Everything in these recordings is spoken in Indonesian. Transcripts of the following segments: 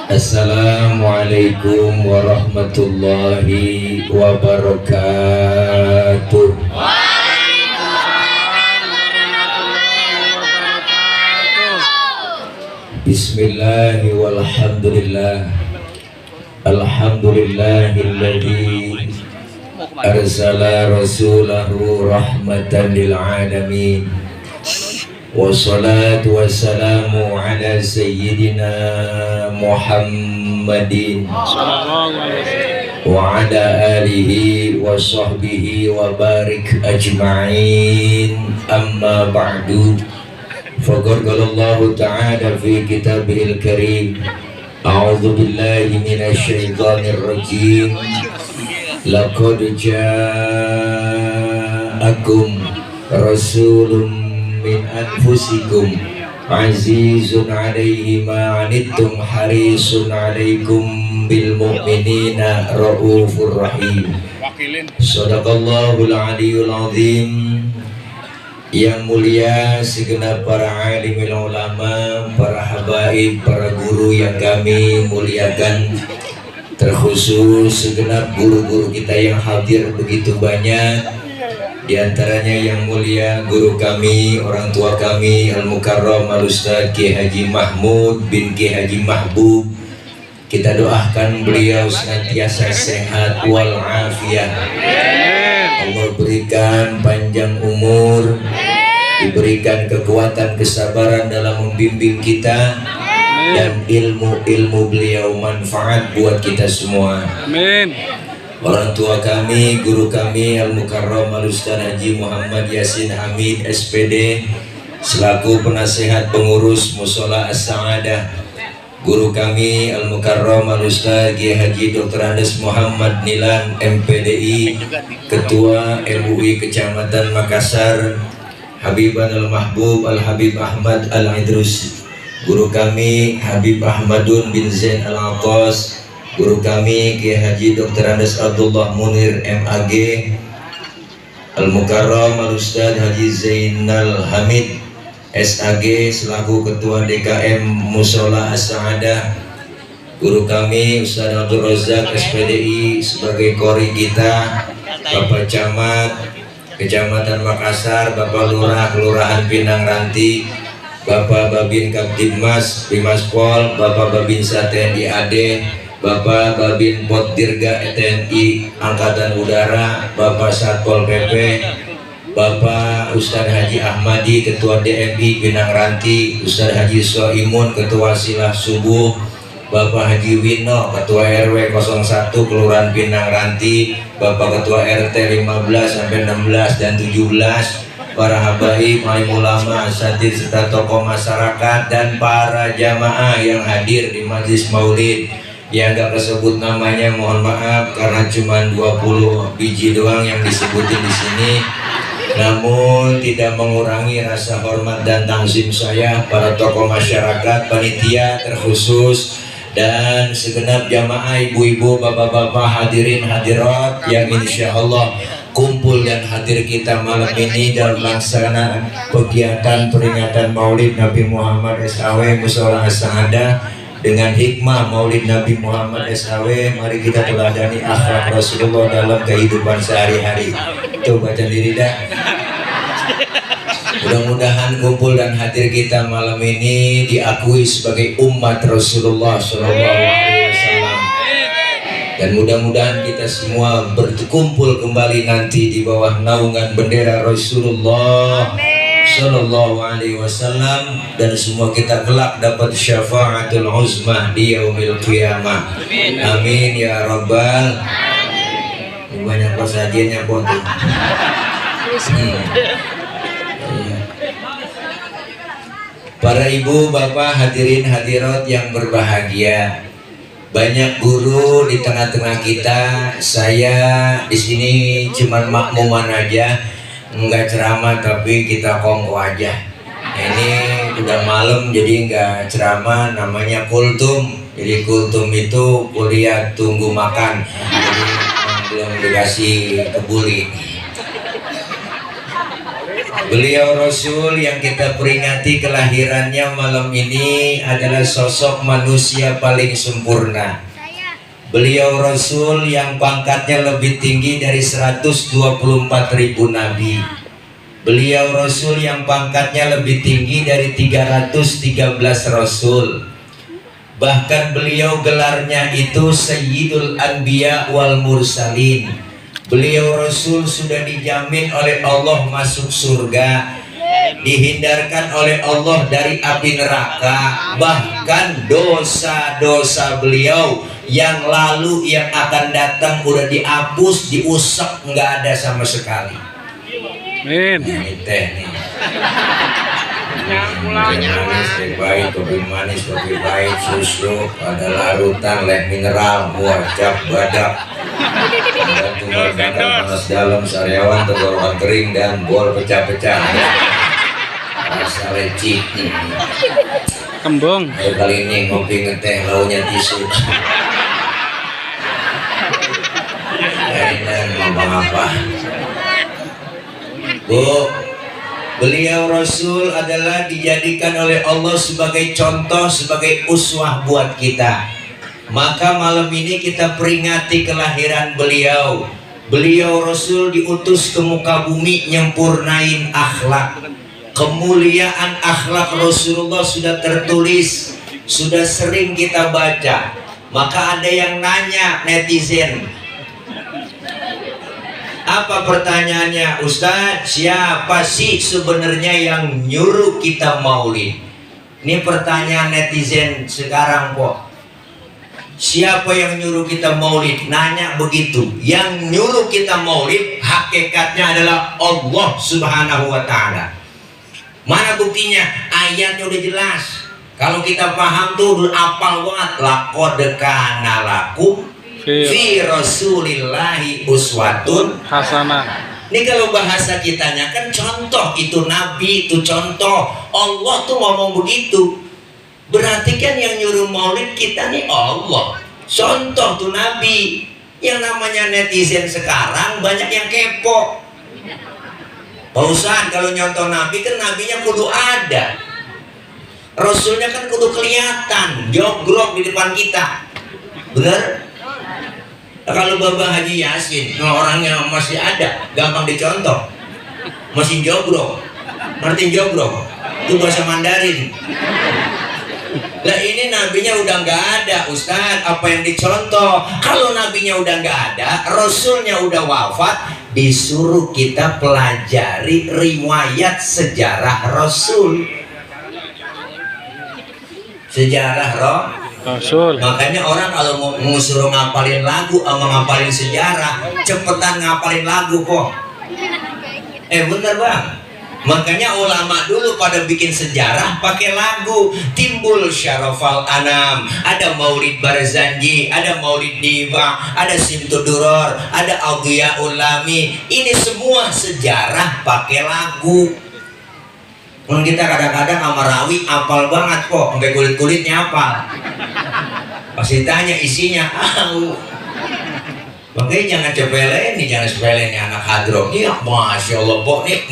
Assalamualaikum warahmatullahi wabarakatuh. Bismillahi walhamdulillah. Alhamdulillahilladzi arsala rasulahu rahmatan lil alamin. Wassalatu wassalamu ala sayyidina Muhammadin wa ala alihi wa sahbihi wa barik ajma'in. Amma ba'du. Faqad qala Allah ta'ala fi kitabihil karim. A'udzu billahi minasy syaithanir rajim. Laqad ja'akum rasulun min anfusikum azizun alaihi ma anittum harisun alaikum bil mu'minina raufur rahim. Shadaqallahul aliyul azim. Yang mulia segenap para alimul ulama, para habaib, para guru yang kami muliakan, terkhusus segenap guru-guru kita yang hadir begitu banyak. Di antaranya yang mulia guru kami, orang tua kami, Al-Mukarram Al-Ustadz Kiai Haji Mahmud bin Kiai Haji Mahbub. Kita doakan beliau senantiasa sehat walafiat. Allah berikan panjang umur, diberikan kekuatan kesabaran dalam membimbing kita, dan ilmu-ilmu beliau manfaat buat kita semua. Amin. Orang tua kami, guru kami Al-Mukarram Al-Ustadz Haji Muhammad Yasin Hamid SPD selaku penasehat pengurus Mushola As-Sa'adah. Guru kami Al-Mukarram Al-Ustadz Kiai Haji Dr. Andes Muhammad Nilan MPDI, Ketua MUI Kecamatan Makassar, Habiban Al-Mahbub Al-Habib Ahmad Al-Idrus. Guru kami Habib Ahmadun bin Zain Al-Atas. Guru kami Kiai Haji Dr. Andes Abdullah Munir MAG. Al-Mukarram Al-Ustadz Haji Zainal Hamid SAG selaku Ketua DKM Mushola As-Sa'adah. Guru kami Ustadz Abdul Razak SPDI sebagai kori kita, Bapak Camat Kecamatan Makassar, Bapak Lurah Kelurahan Pinang Ranti, Bapak Babin Kaptibmas Bimas Pol, Bapak Babin TNI AD, Bapak Babin Potdirga TNI Angkatan Udara, Bapak Satpol PP, Bapak Ustadz Haji Ahmadi Ketua DMI Pinang Ranti, Ustadz Haji Soimun Ketua Silah Subuh, Bapak Haji Wino Ketua RW 01 Kelurahan Pinang Ranti, Bapak Ketua RT 15 sampai 16 dan 17, para habaib, alim ulama, asatidz serta tokoh masyarakat, dan para jamaah yang hadir di majlis maulid. Yang gak kesebut namanya mohon maaf karena cuma 20 biji doang yang disebutin di sini. Namun tidak mengurangi rasa hormat dan tangzim saya para tokoh masyarakat, panitia terkhusus, dan segenap jamaah ibu-ibu, bapak-bapak, hadirin hadirat yang insya Allah kumpul dan hadir kita malam ini dalam pelaksanaan kegiatan peringatan Maulid Nabi Muhammad SAW Mushola As-Sa'adah. Dengan hikmah Maulid Nabi Muhammad SAW, mari kita teladani akhlak Rasulullah dalam kehidupan sehari-hari. Itu baca diri dah. Mudah-mudahan kumpul dan hadir kita malam ini diakui sebagai umat Rasulullah SAW. Dan mudah-mudahan kita semua berkumpul kembali nanti di bawah naungan bendera Rasulullah Sallallahu Alaihi Wasallam, dan semua kita kelak dapat syafaatul uzmah di yaumil qiyamah. Amin ya rabbal. Banyak persajiannya potong. Para ibu, bapak, hadirin hadirat yang berbahagia, banyak guru di tengah-tengah kita. Saya di sini cuman makmuman aja, nggak ceramah tapi kita kongko aja. Ini udah malam jadi nggak ceramah, namanya kultum. Jadi kultum itu kuliah tunggu makan, jadi belum dikasih kebuli. Beliau Rasul yang kita peringati kelahirannya malam ini adalah sosok manusia paling sempurna. Beliau Rasul yang pangkatnya lebih tinggi dari 124.000 nabi. Beliau Rasul yang pangkatnya lebih tinggi dari 313 Rasul. Bahkan beliau gelarnya itu Sayyidul Anbiya wal Mursalin. Beliau Rasul sudah dijamin oleh Allah masuk surga, dihindarkan oleh Allah dari api neraka. Bahkan dosa-dosa beliau yang lalu yang akan datang udah dihapus, diusap, nggak ada sama sekali. Amin. Ini teh nih. Manis, teh baik, kopi manis, kopi baik, susu, ada larutan, leh mineral, muajab, badak, dan tumbarkan panas dalam, sariawan, tenggorokan kering, dan bol pecah-pecah. Rasa lecit. Kembung. Ayo kali ini ngopi ngeteh, launya tisu. Dan ngomong apa? Bu, beliau Rasul adalah dijadikan oleh Allah sebagai contoh, sebagai uswah buat kita. Maka malam ini kita peringati kelahiran beliau. Beliau Rasul diutus ke muka bumi nyempurnain akhlak. Kemuliaan akhlak Rasulullah sudah tertulis, sudah sering kita baca. Maka ada yang nanya netizen, apa pertanyaannya? Ustadz, siapa sih sebenarnya yang nyuruh kita maulid? Ini pertanyaan netizen sekarang kok. Siapa yang nyuruh kita maulid? Nanya begitu. Yang nyuruh kita maulid hakikatnya adalah Allah Subhanahu wa ta'ala. Mana buktinya? Ayatnya udah jelas. Kalau kita paham tuh udah apal banget. Laqad kana lakum fi rasulillahi uswatun hasanah. Ini kalau bahasa kitanya kan contoh, itu nabi, itu contoh. Allah tuh ngomong begitu. Berarti kan yang nyuruh maulid kita nih Allah. Contoh tuh nabi. Yang namanya netizen sekarang banyak yang kepo. Pak Ustadz, kalau nyontoh nabi kan nabinya kudu ada. Rasulnya kan kudu kelihatan, jogrok di depan kita. Bener? Kalau Bapak Haji Yasin, orangnya masih ada, gampang dicontoh, masih jogrok. Ngerti jogrok? Itu bahasa Mandarin. Lah ini nabinya udah nggak ada, Ustadz. Apa yang dicontoh? Kalau nabinya udah nggak ada, Rasulnya udah wafat, disuruh kita pelajari riwayat sejarah Rasul. Sejarah Rasul. Makanya orang kalau mau suruh ngapalin lagu sama ngapalin sejarah, cepetan ngapalin lagu kok. Bener bang. Makanya ulama dulu pada bikin sejarah pakai lagu. Timbul Syarafal Anam, ada Maulid Barzanji, ada Maulid Diva, ada Simtuduror, ada Audia Ulami. Ini semua sejarah pakai lagu. Kita kadang-kadang sama rawi apal banget kok, sampai kulit-kulitnya apal. Pasti tanya isinya, makanya jangan sepelein nih, jangan sepelein nih anak hadroh. Iya, masya Allah, pok nih,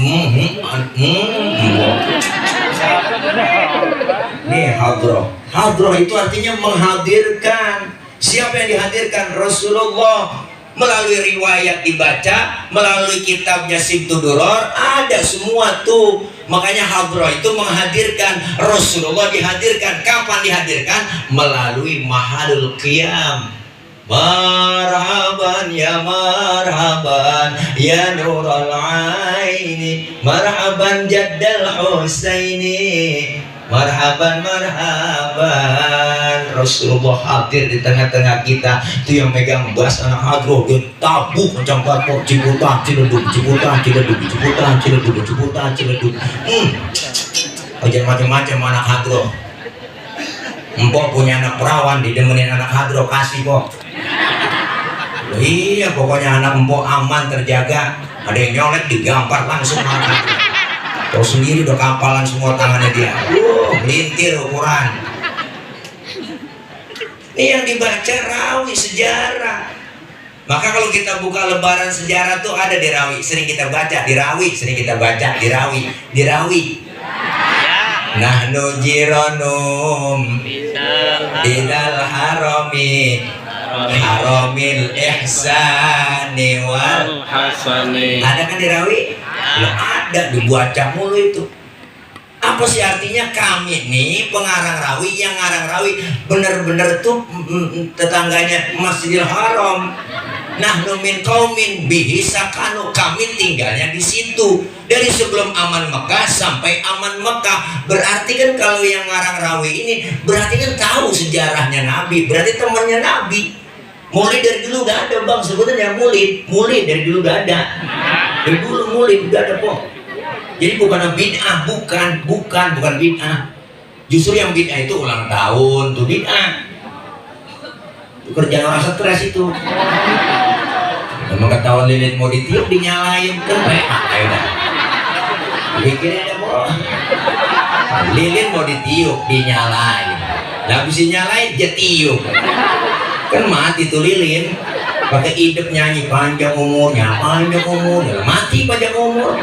nih hadroh. Hadroh itu artinya menghadirkan. Siapa yang dihadirkan? Rasulullah. Melalui riwayat dibaca, melalui kitabnya Simtuduror, ada semua tuh. Makanya hadroh itu menghadirkan. Rasulullah dihadirkan. Kapan dihadirkan? Melalui mahalul qiyam. Marhaban ya marhaban ya nurul aini, marhaban jaddal Husaini, marhaban marhaban. Rasulullah hadir di tengah-tengah kita. Itu yang megang bass anak hadroh, dia tabuk macam bakok, ciputan ciledug, ciputan ciledug, ciputan ciledug, ciputan ciledug. Aja macam-macam anak hadroh. Empok punya anak perawan, didemenin anak hadroh, kasih kok. Iya, pokoknya anak empok aman, terjaga. Ada yang nyolek digampar langsung anak. Tahu sendiri udah kapalan semua tangannya dia. Melintir ukuran. Ini yang dibaca rawi sejarah. Maka kalau kita buka lembaran sejarah tuh ada di Rawi, sering kita baca, di Rawi, sering kita baca, di Rawi. Nahnu jiranum ilal haramil ihsani wal Hasani. ada kan di Rawi? Loh, ada, dibaca mulu itu. Apa sih artinya? Kami nih pengarang Rawi, yang ngarang Rawi bener-bener tuh tetangganya Masjidil Haram. Nahnu min qaumin bihi sakanu, kami tinggalnya di situ dari sebelum aman Mekah sampai aman Mekah. Berarti kan kalau yang ngarang Rawi ini berarti kan tahu sejarahnya Nabi, berarti temannya Nabi. Mulid dari dulu udah ada bang, sebetulnya mulid dari dulu udah ada. Dari dulu mulid udah ada kok. Jadi bukan bid'ah, bukan bid'ah. Justru yang bid'ah itu ulang tahun tuh bid'ah. Kerjaan orang stres itu. Memang ketahuan lilin mau ditiup dinyalain kan ayo dah. Bikin ada boh. Lilin mau ditiup dinyalain. Lah habis dinyalain dia tiup. Kan mati tuh lilin. Pakai idep nyanyi panjang umurnya, mati panjang umur.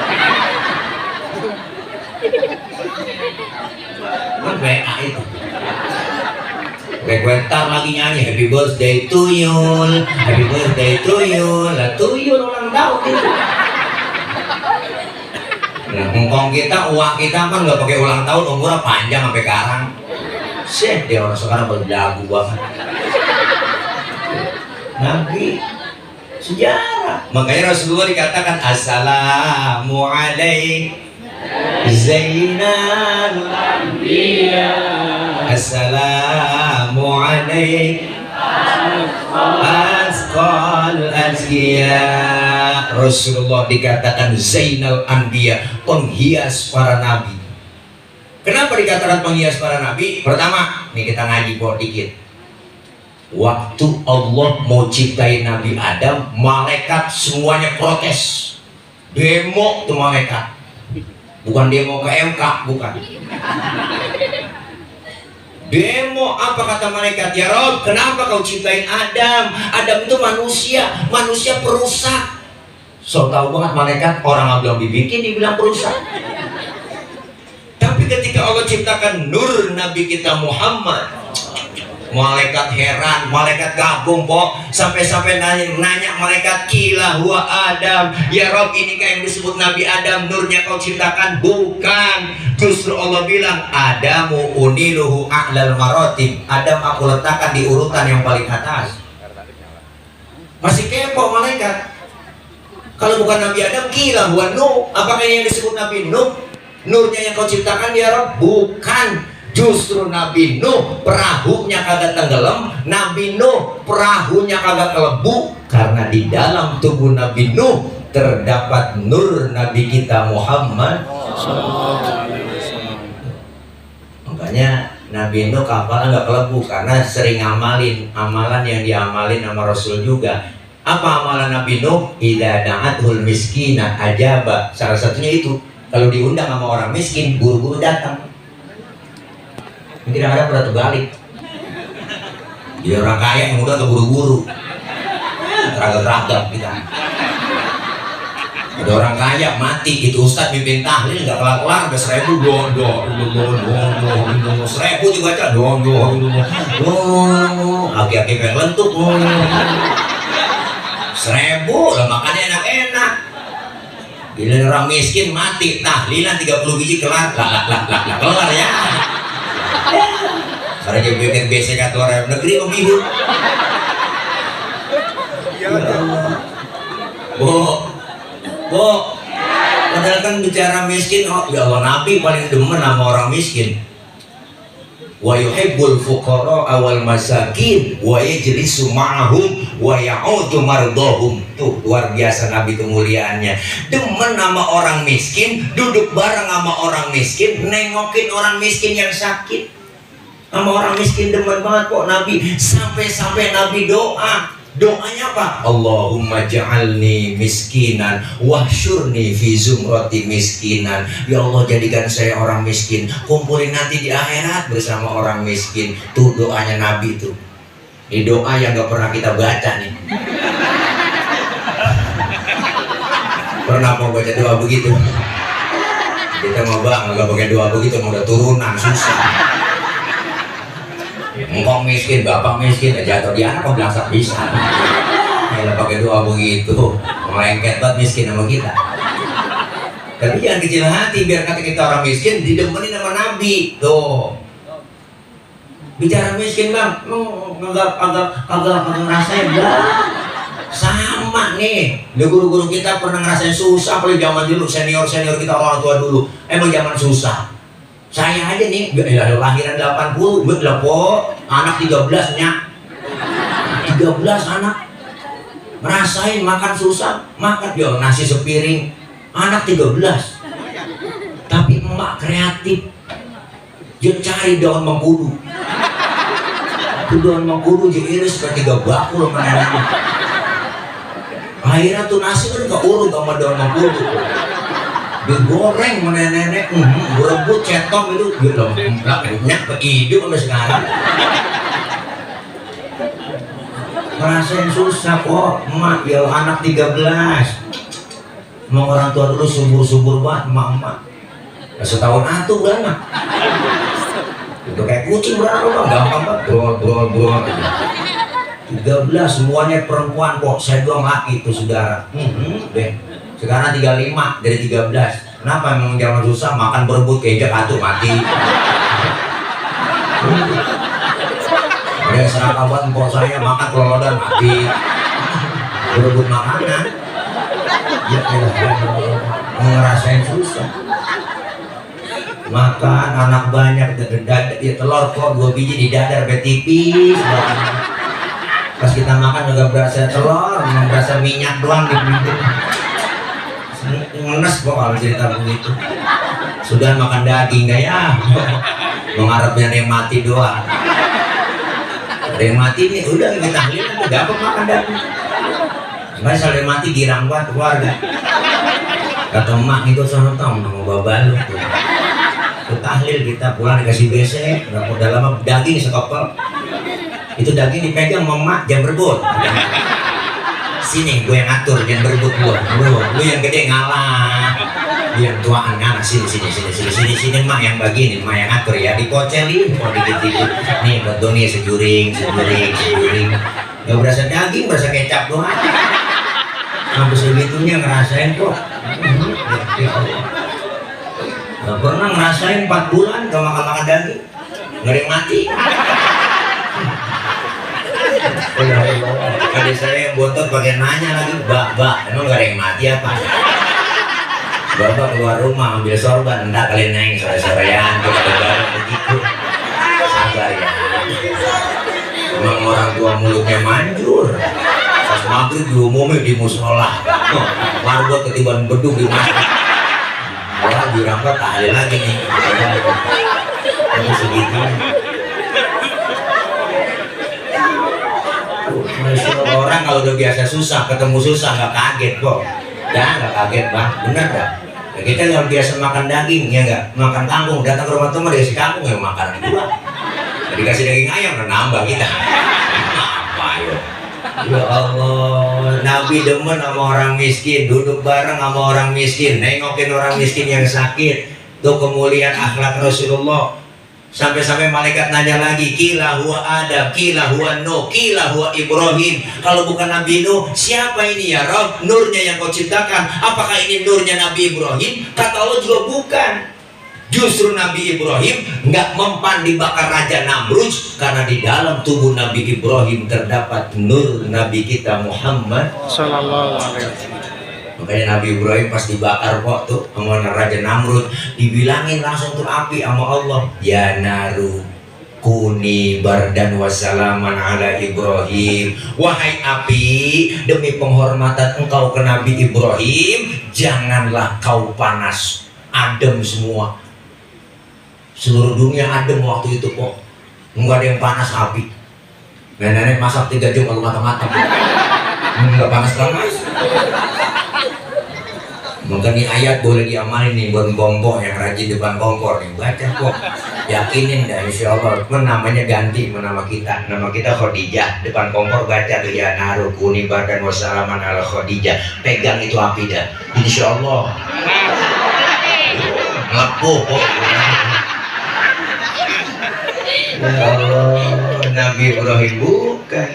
Kan WA itu. Requestar lagi nyanyi happy birthday to you, lah tuyul ulang tahun itu. Ngkong kita, uang kita kan nggak pakai ulang tahun, umurnya panjang sampai karang. Sih, dia orang sekarang berdagu banget. Nabi sejarah. Makanya Rasulullah dikatakan assalamualaikum Zainal Anbiya, assalamualaikum asqal azkiya. Rasulullah dikatakan Zainal Anbiya, penghias para nabi. Kenapa dikatakan penghias para nabi? Pertama, nih kita ngaji kok dikit. Waktu Allah mau ciptain Nabi Adam, malaikat semuanya protes, demo tuh malaikat. Bukan demo ke MK, bukan. Demo apa kata malaikat? Ya Rob, kenapa kau ciptain Adam? Adam itu manusia perusak. So tahu banget malaikat, orang belum dibikin dibilang perusak. Tapi ketika Allah ciptakan nur Nabi kita Muhammad, malaikat heran, malaikat gabung po, sampai nanya malaikat, kila huwa Adam, ya Rob, ini kan yang disebut Nabi Adam, nurnya kau ciptakan? Bukan, justru Allah bilang Adamu uniluhu a'lal maratib, Adam aku letakkan di urutan yang paling atas. Masih kepo malaikat. Kalau bukan Nabi Adam, kila huwa Nuh, apakah ini yang disebut Nabi Nuh? Nurnya yang kau ciptakan ya Rob? Bukan. Justru Nabi Nuh perahunya kagak tenggelam, Nabi Nuh perahunya kagak kelebu, karena di dalam tubuh Nabi Nuh terdapat nur Nabi kita Muhammad. Makanya Nabi Nuh kapalnya nggak kelebu karena sering ngamalin amalan yang diamalin sama Rasul juga. Apa amalan Nabi Nuh? Idza da'atul miskina ajaba. Salah satunya itu, kalau diundang sama orang miskin, buru-buru datang. Tidak ada pernah terbalik. Dia orang kaya yang udah keburu-buru, teragak-teragak kita. Ada orang kaya mati, itu ustadz mimpin tahlil nggak kelar-kelar, udah 1000 1000 dibaca aki-aki pengen lentuk 1000 lah, makanya enak-enak. Bila orang miskin mati tahlilan 30 biji kelar, kelar ya. Karena dia bikin BCK keluar negeri om ibu. Bu, padahal kan bicara miskin, oh ya Allah, Nabi paling demen sama orang miskin. Wa yuhibbul fuqara awal masakin wa yajlisu ma'ahum wa ya'udu mardahum. Tuh luar biasa Nabi kemuliaannya. Demen sama orang miskin, duduk bareng sama orang miskin, nengokin orang miskin yang sakit. Sama orang miskin demen banget kok Nabi. Sampai Nabi doanya apa? Allahumma ja'alni miskinan wahsyurni fi zumrati miskinan. Ya Allah, jadikan saya orang miskin, kumpulin nanti di akhirat bersama orang miskin. Tuh doanya Nabi tuh. Ini doa yang gak pernah kita baca nih. Pernah mau baca doa begitu? Kita mau bang, nggak pakai doa begitu, mau udah turunan susah. Engkong miskin, bapak miskin, jatuh di anak kok bilang bisa. Kalau pakai doa begitu, melengket banget miskin sama kita. Tapi jangan kecil hati, biar kata kita orang miskin didemenin sama Nabi. Tuh. Bicara miskin bang, agak ngerasain bang. Sama nih, guru-guru kita pernah ngerasain susah. Paling zaman dulu, senior kita orang tua dulu, emang zaman susah. Saya aja nih, lahiran 80, betul po, anak 13 nya, 13 anak. Ngerasain makan susah, makan yo nasi sepiring, anak 13. Tapi emak kreatif, dia cari daun mengkudu. Itu daun mengkudu diiris ke 3 bakul sama neneknya. Akhirnya tuh nasi kan keurut sama daun mengkudu, digoreng sama nenek, berebut cetok itu, gitu, nyak ke hidup sampai sekarang. Ngerasain susah kok, emak ya anak 13. Emang orang tua dulu subur-subur banget emak-emak. Setahun atuh beranak. Itu kayak kucing beranak bang, gampang banget, brol. 13 semuanya perempuan kok, saya doang laki itu saudara. Deh. Sekarang 35 dari 13. Kenapa emang zaman susah makan berebut kejak atuh mati. Ada seraka buat empok saya makan kelolodan mati. Berebut makanan. Ya ngerasain susah. Makan anak banyak, ya telur kok 2 biji di dadar tipis. Pas kita makan juga berasa telur, berasa minyak doang di bibir. Ngenes kok kalau cerita begitu. Sudah makan daging gak ya? Mengharapnya ada yang mati doang. Ada yang mati nih, udah kita tahlil udah dapat makan daging. Sebenarnya kalau yang mati girang banget keluarga. Kata emak itu sono tau mau babaluk tuh. Itu tahlil kita pulang dikasih BC, udah lama daging sekopel. Itu daging dipegang sama emak, jangan berebut. Sini gue yang atur, jangan berebut gue. Lu yang gede ngalah. Yang tuaan ngalah, sini emak yang bagi nih, emak yang atur ya, dipocelin kok dikit-dikit. Nih buat Doni sejuring. Gak berasa daging, berasa kecap doang. Sampai segitunya ngerasain kok. Gak pernah ngerasain 4 bulan gak makan daging, gak ada yang mati. Adik saya yang botot pakai nanya lagi, Mbak, emang gak ada yang mati apa? Bapak keluar rumah ambil sorban, enggak kalian naik sore-sorean, begitu. Sabar ya. Emang orang tua mulutnya manjur. Pas maghrib diumumin di musola, warga ketiban beduk di masjid. Orang dirangkap tahlil lagi nih. Ini segitu. Orang kalau udah biasa susah, ketemu susah nggak kaget kok. Ya nggak kaget bang, bener dah. Ya, kita kalau biasa makan daging ya nggak, makan kangkung, datang ke rumah teman dikasih kangkung ya makan dua. Dikasih daging ayam kan nambah kita. Apa ya? Ya Allah, Nabi demen sama orang miskin, duduk bareng sama orang miskin, nengokin orang miskin yang sakit. Tuh kemuliaan akhlak Rasulullah. Sampai-sampai malaikat nanya lagi, kila huwa Adam, kila huwa Nuh, kila huwa Ibrahim. Kalau bukan Nabi Nuh, siapa ini ya Rabb? Nurnya yang kau ciptakan. Apakah ini nurnya Nabi Ibrahim? Kata Allah juga bukan. Justru Nabi Ibrahim nggak mempan dibakar Raja Namrud, karena di dalam tubuh Nabi Ibrahim terdapat nur Nabi kita Muhammad Sallallahu Alaihi Wasallam. Makanya Nabi Ibrahim pas dibakar kok tuh sama Raja Namrud, dibilangin langsung tuh api sama Allah, ya naru kuni bardan wassalaman ala Ibrahim. Wahai api, demi penghormatan engkau ke Nabi Ibrahim, janganlah kau panas, adem semua. Seluruh dunia adem waktu itu kok, enggak ada yang panas api. Nenek masak 3 jam kalau matang-matang, enggak panas-panas. Maka nih ayat boleh diamalin nih buat kompor yang rajin depan kompor nih, baca kok. Yakinin dah insya Allah. Namanya ganti nama kita. Nama kita Khadijah. Depan kompor baca tuh ya naruh kuni badan wassalaman ala Khadijah. Pegang itu api dah. Insya Allah. Ngelepuh kok. Ya Allah, Nabi Ibrahim bukan.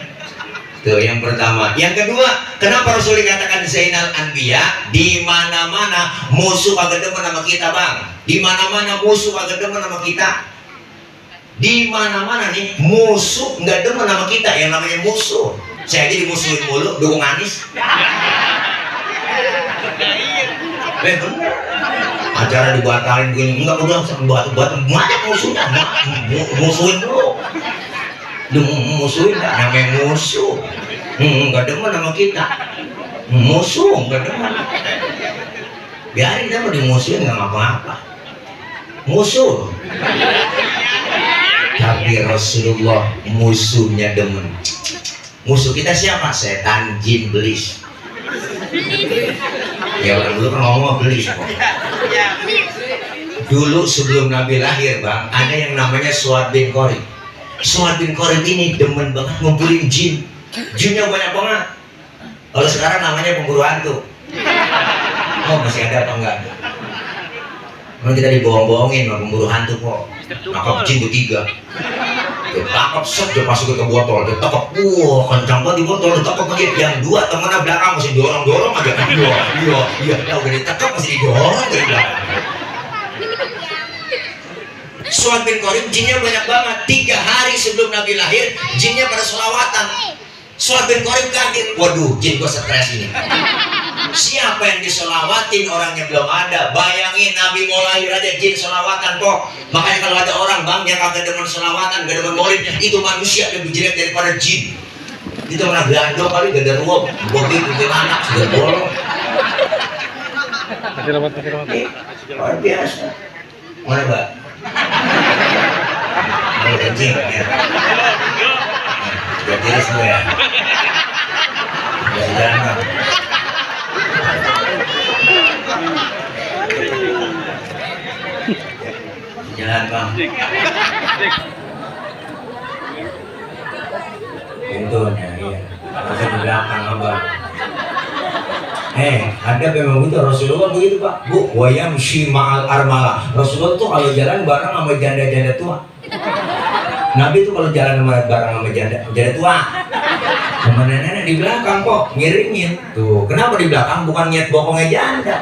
Tuh yang pertama. Yang kedua, kenapa Rasul dikatakan Zainal Anbiya? Di mana-mana musuh kagak demen sama kita, Bang. Di mana-mana musuh kagak demen sama kita. Di mana-mana nih musuh nggak demen sama kita, yang namanya musuh. Saya aja dimusuhin mulu, dukung Anies. Bener. Acara dibatalin begini, enggak udah buat banyak musuhnya, musuhin dulu. Musuhin nggak, namanya musuh. Nggak demen sama kita. Musuh nggak demen. Biarin dia mau dimusuhin nggak ngapa-ngapa. Musuh. Tapi Rasulullah musuhnya demen. Musuh kita siapa? Setan, jin, belis. Ya orang dulu kan ngomong belis kok. Dulu sebelum Nabi lahir, Bang, ada yang namanya Suad bin Qorib. Suad bin Qorib ini demen banget ngumpulin jin. Jinnya banyak banget. Kalau sekarang namanya pemburu hantu. Oh masih ada apa enggak? Kalau kita dibohong-bohongin sama pemburu hantu kok. Nangkap jin bertiga. Dia tangkap set, dia masukin ke botol, dia tangkap, wah kencang banget di botol, dia tangkap lagi. Yang dua temennya belakang masih dorong-dorong aja. Iya, udah ditangkap masih didorong dari belakang. Suad bin Qorib jinnya banyak banget. 3 hari sebelum Nabi lahir, jinnya pada sholawatan. Suad bin Qorib kaget, waduh jin gua stres ini. Siapa yang disolawatin, orangnya belum ada. Bayangin Nabi mau lahir aja jin solawatan kok. Makanya kalau ada orang, Bang, yang kagak demen solawatan, gak demen maulid, itu manusia lebih jelek daripada jin. Itu pernah belando kali, gak ada ruang. Bobi bikin anak sudah bolong. Kasih rawat. Luar biasa. Mana, Mbak? Mau kencing ya. Sudah tiris semua ya. Sudah jalan. Jalan, Bang. Pintunya, iya. Masih di belakang, Abang. Ada memang itu Rasulullah begitu, Pak. Bu, wayam ma'al armala. Rasulullah tuh kalau jalan bareng sama janda-janda tua. Nabi tuh kalau jalan bareng sama janda tua. Sama nenek di belakang kok ngiringin. Tuh, kenapa di belakang? Bukan niat bokongnya janda.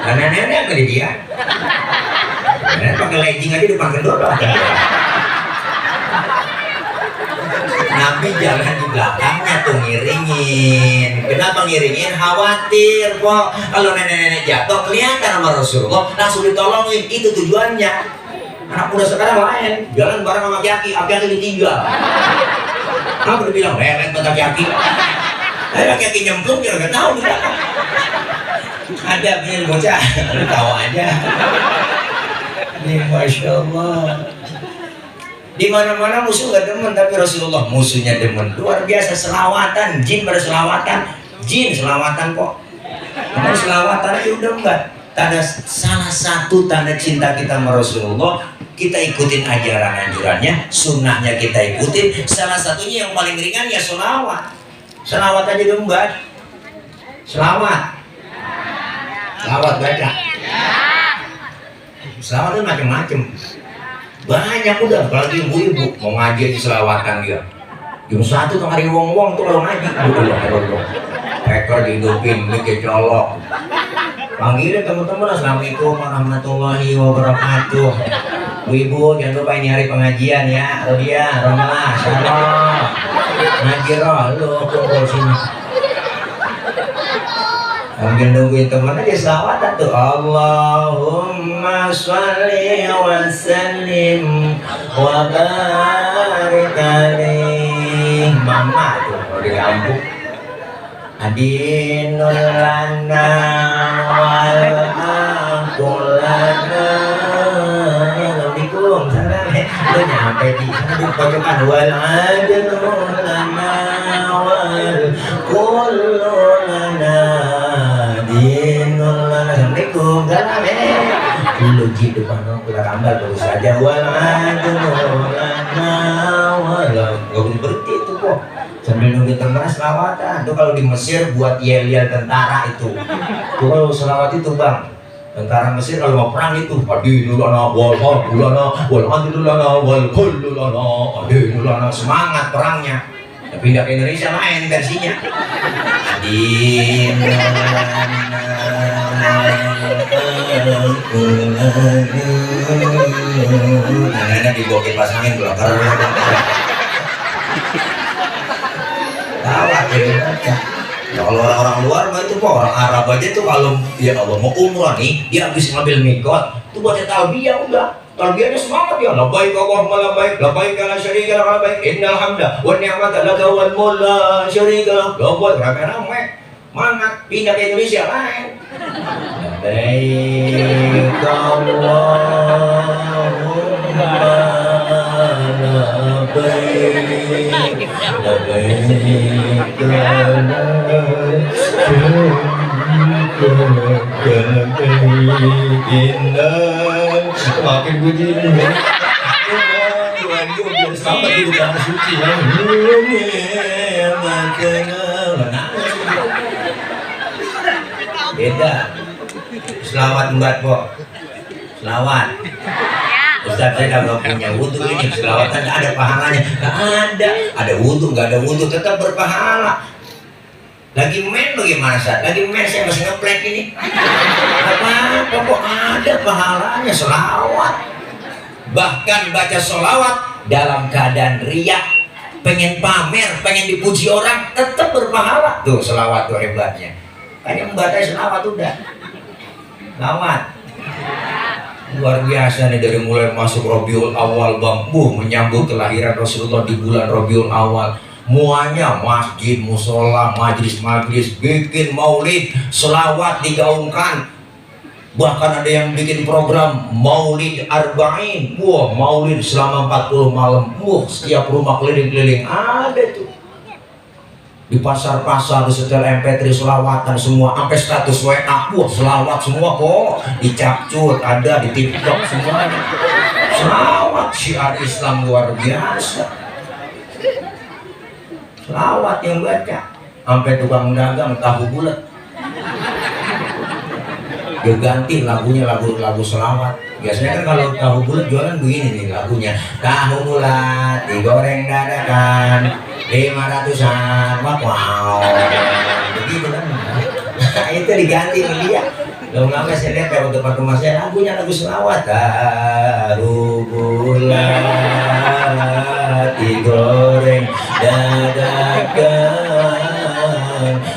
Karena nenek ke dia. Nenek pakai legging aja depan kendor. Nabi jalan di belakangnya tuh ngiringin. Kenapa ngiringin? Khawatir kok kalau nenek-nenek jatuh kelihatan sama Rasulullah, langsung ditolongin. Itu tujuannya. Anak muda sekarang lain, jalan bareng sama aki-aki ditinggal. Kamu udah bilang lelet buat aki-aki. Aki-aki nyemplung dia nggak tahu nih. Ada punya bocah, lu tahu aja. Ini Masya Allah. Di mana-mana musuh gak demen, tapi Rasulullah musuhnya demen. Luar biasa, selawatan, jin pada selawatan, jin selawatan kok. Kalau selawatan aja udah enggak. Tanda salah satu tanda cinta kita sama Rasulullah, kita ikutin ajaran-ajarannya, sunnahnya kita ikutin. Salah satunya yang paling ringan ya selawat. Selawat aja udah enggak. Selawat. Selawat baca. Selawat itu macam-macam. Banyak udah, apalagi ibu-ibu mau ngaji di selawatan dia. Jam 1 tuh hari wong-wong tuh kalau ngaji. Ekor dihidupin, ini kecolok. Panggilin teman-teman, assalamualaikum warahmatullahi wabarakatuh. Ibu jangan lupa ini hari pengajian ya. Rodia, Romalah, Syarah, ngaji roh, lu kumpul sini. Sambil nungguin teman aja selawatan tuh. Allahumma sholli wa sallim wa barik alaihi. Mama tuh kalau di kampung. Adinul lana wal aqulana. Assalamualaikum. Lu nyampe di sana di pojokan. Wal adinul lana wal aqulana. Assalamualaikum. Lu gitu depan ular ambal baru saja gak boleh berhenti itu kok sambil nunggu tentara selawatan. Itu kalau di Mesir buat yel-yel tentara itu kalau selawat itu bang, tentara Mesir kalau mau perang itu adinulana wal kulana wal adinulana wal kulana adinulana, semangat perangnya. Tapi pindah ke Indonesia lain versinya. Nenek dibawa kipas angin belakang. Tawa aja. Kalau orang-orang luar mah itu kok orang Arab aja tuh kalau ya Allah mau umrah nih, dia habis ngambil mikot, tuh baca talbiyah udah. Talbiyahnya semangat ya, labbaik Allahumma labbaik, labbaik la syarika lak labbaik, innal hamda wan ni'mata laka wal mulk la syarika lak. Labbaik rame-rame. Semangat pindah ke Indonesia lain. Labbaik Allahumma labbaik, labbaik makin begini selamat di tanah suci beda. Selawat mbak kok selawat Ustaz saya kalau punya wudhu ini selawatan nggak ada pahalanya, nggak ada wudhu nggak ada wudhu tetap berpahala. Lagi main bagaimana saat? Lagi main saya masih ngeplek ini. Apa-apa kok ada pahalanya selawat. Bahkan baca selawat dalam keadaan riya, pengen pamer, pengen dipuji orang, tetap berpahala. Tuh selawat tuh hebatnya. Hanya membaca selawat udah. Selawat. Luar biasa nih dari mulai masuk Rabiul Awal bang, menyambut kelahiran Rasulullah di bulan Rabiul Awal. Muanya masjid, musola, majlis-majlis bikin maulid, selawat digaungkan. Bahkan ada yang bikin program maulid arba'in. Wah, maulid selama 40 malam. Wah, setiap rumah keliling-keliling ada tuh. Di pasar-pasar, di setel MP3 selawatan semua, sampai status WA. Wah, selawat semua kok. Dicapcut, ada di TikTok semuanya. Selawat syiar Islam luar biasa. Selawat yang baca, sampai tukang dagang tahu bulat dia ganti lagunya lagu selawat. Biasanya kan kalau tahu bulat jualan begini nih lagunya, tahu bulat digoreng dadakan 500-an, wow begitu kan. Itu diganti sama dia. Lama-lama saya lihat kalau depan rumah saya lagunya lagu selawat, tahu bulat digoreng dadakan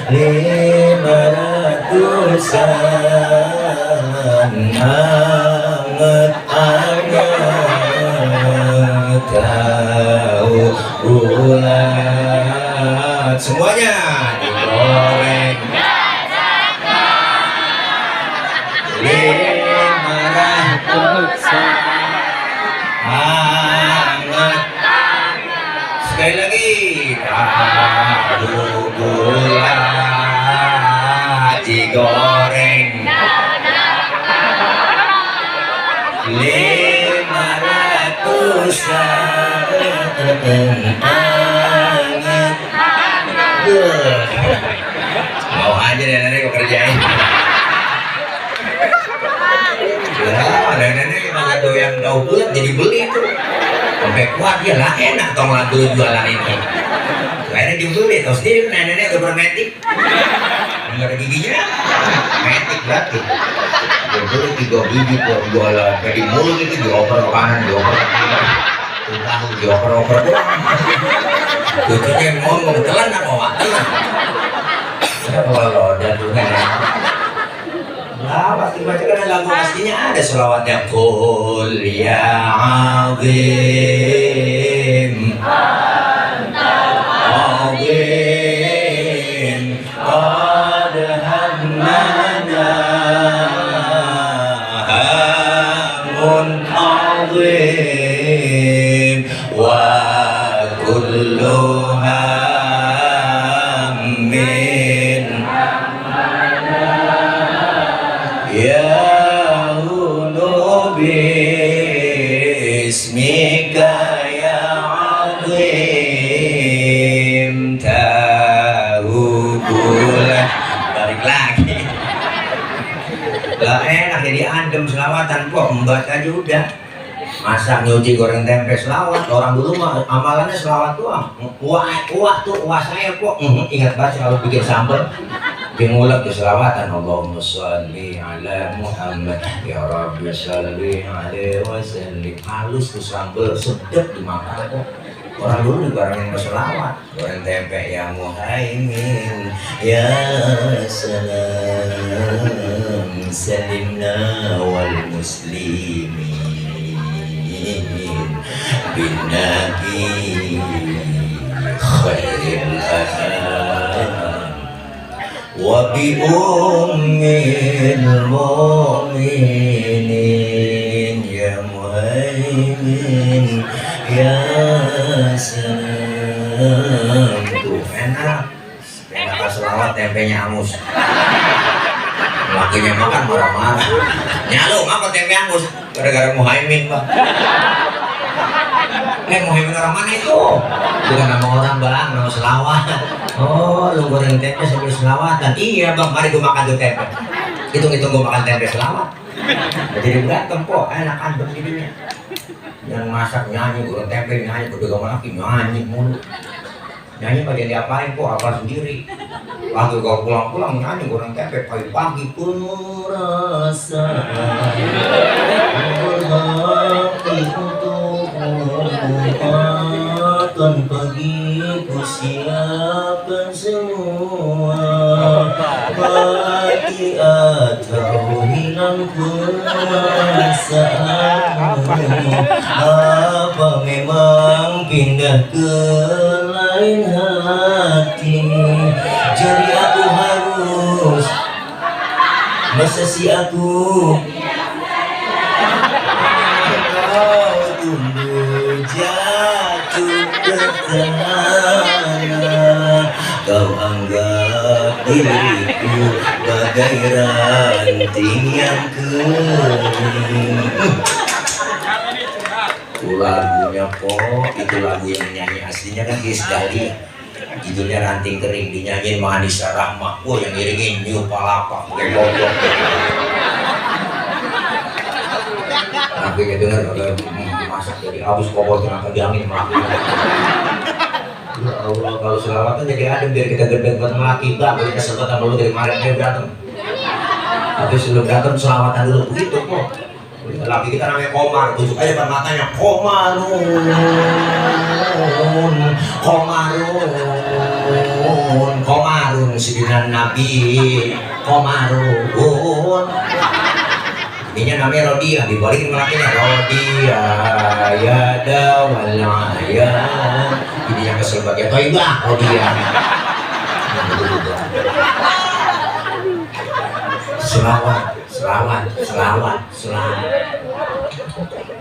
500-an, anget-anget tahu bulat semuanya digoreng dadakan 500-an, anget. Sekali lagi, tahu bulat digoreng 500-an, anget. Mau aja deh nenek gue kerjain. Ya, nenek emang doyan tahu bulat jadi beli tuh. Sampai kuat ya lah, enak tong lagu jualan ini. Akhirnya dibeli, terus dia neneknya udah bermetik. Nggak ada giginya, metik berarti. Dibeli 3 biji kok jualan. Kayak di mulut itu dioper ke kanan, dioper ke kiri. Tahu dioper-oper doang. Cucunya ngomong, telan apa wak? Telan. Ya kalau dan tuh nenek. Nah, pasti baca kan lagu aslinya ada selawatnya. Qul ya azim azim qad hammana hamun azim wa kullu hammin ya hunu enak jadi adem selawatan kok embat aja udah. Masa nyuci goreng tempe selawat, orang dulu mah amalannya selawat doang. Wah saya kok ingat banget kalau bikin sambal dimulai ke selawatan. Allahumma sholli ala Muhammad ya Rabbi sholli alaihi wasallim. Halus tuh sambal sedap dimakan kok. Orang dulu juga orang yang berselawat. Goreng tempe ya Muhaimin ya salam salimna wal muslimin bin nabi khairil anam wa bi ummil mu'minin ya Muhaimin ya salam. Tuh enak selawat tempenya angus. Lakinya makan marah-marah. Nyalo apa tempe angus gara-gara Muhaimin bang. Muhaimin orang mana itu? Bukan nama orang bang, nama selawat. Oh lu goreng tempe sambil selawatan. Iya bang, mari gue makan tuh tempe. Hitung-hitung gue makan tempe selawat. Jadi berantem kok, enak adem jadinya. Yang masak nyanyi, goreng tempe nyanyi, berdoa laki nyanyi mulu. Nyanyi bagian diapain kok, apa sendiri. Waktu kalau pulang-pulang nyanyi goreng tempe pagi-pagi pun rasa berhati untukmu akan pagiku siapkan semua mati atau hilang perasaanmu. Apa memang pindah ke lain hati, jadi aku harus mesesi aku kau tunggu jatuh ke tanah. Kau anggap diriku bagai ranting yang kering. Itu lagunya kok, itu lagu yang nyanyi aslinya kan Gis Dali. Judulnya Ranting Kering, dinyanyiin Manisa Rahma. Wah yang ngiringin New Palapa pakai goblok. Lagunya denger kalau masak jadi abis kobor kenapa diangin melakukan. Ya Allah, kalau selawatan jadi adem biar kita gede buat ngelaki. Bang, kita sebut sama lu dari kemarin dia berantem. Tapi sebelum berantem selawatan dulu begitu kok. Laki kita namanya Komar, bujuk aja depan matanya Komarun sidinan Nabi Komarun. Ininya namanya Rodia, dibalikin lakinya Rodia ya dawal ya. Ini yang kesel bagian Toibah Rodia. Selawat.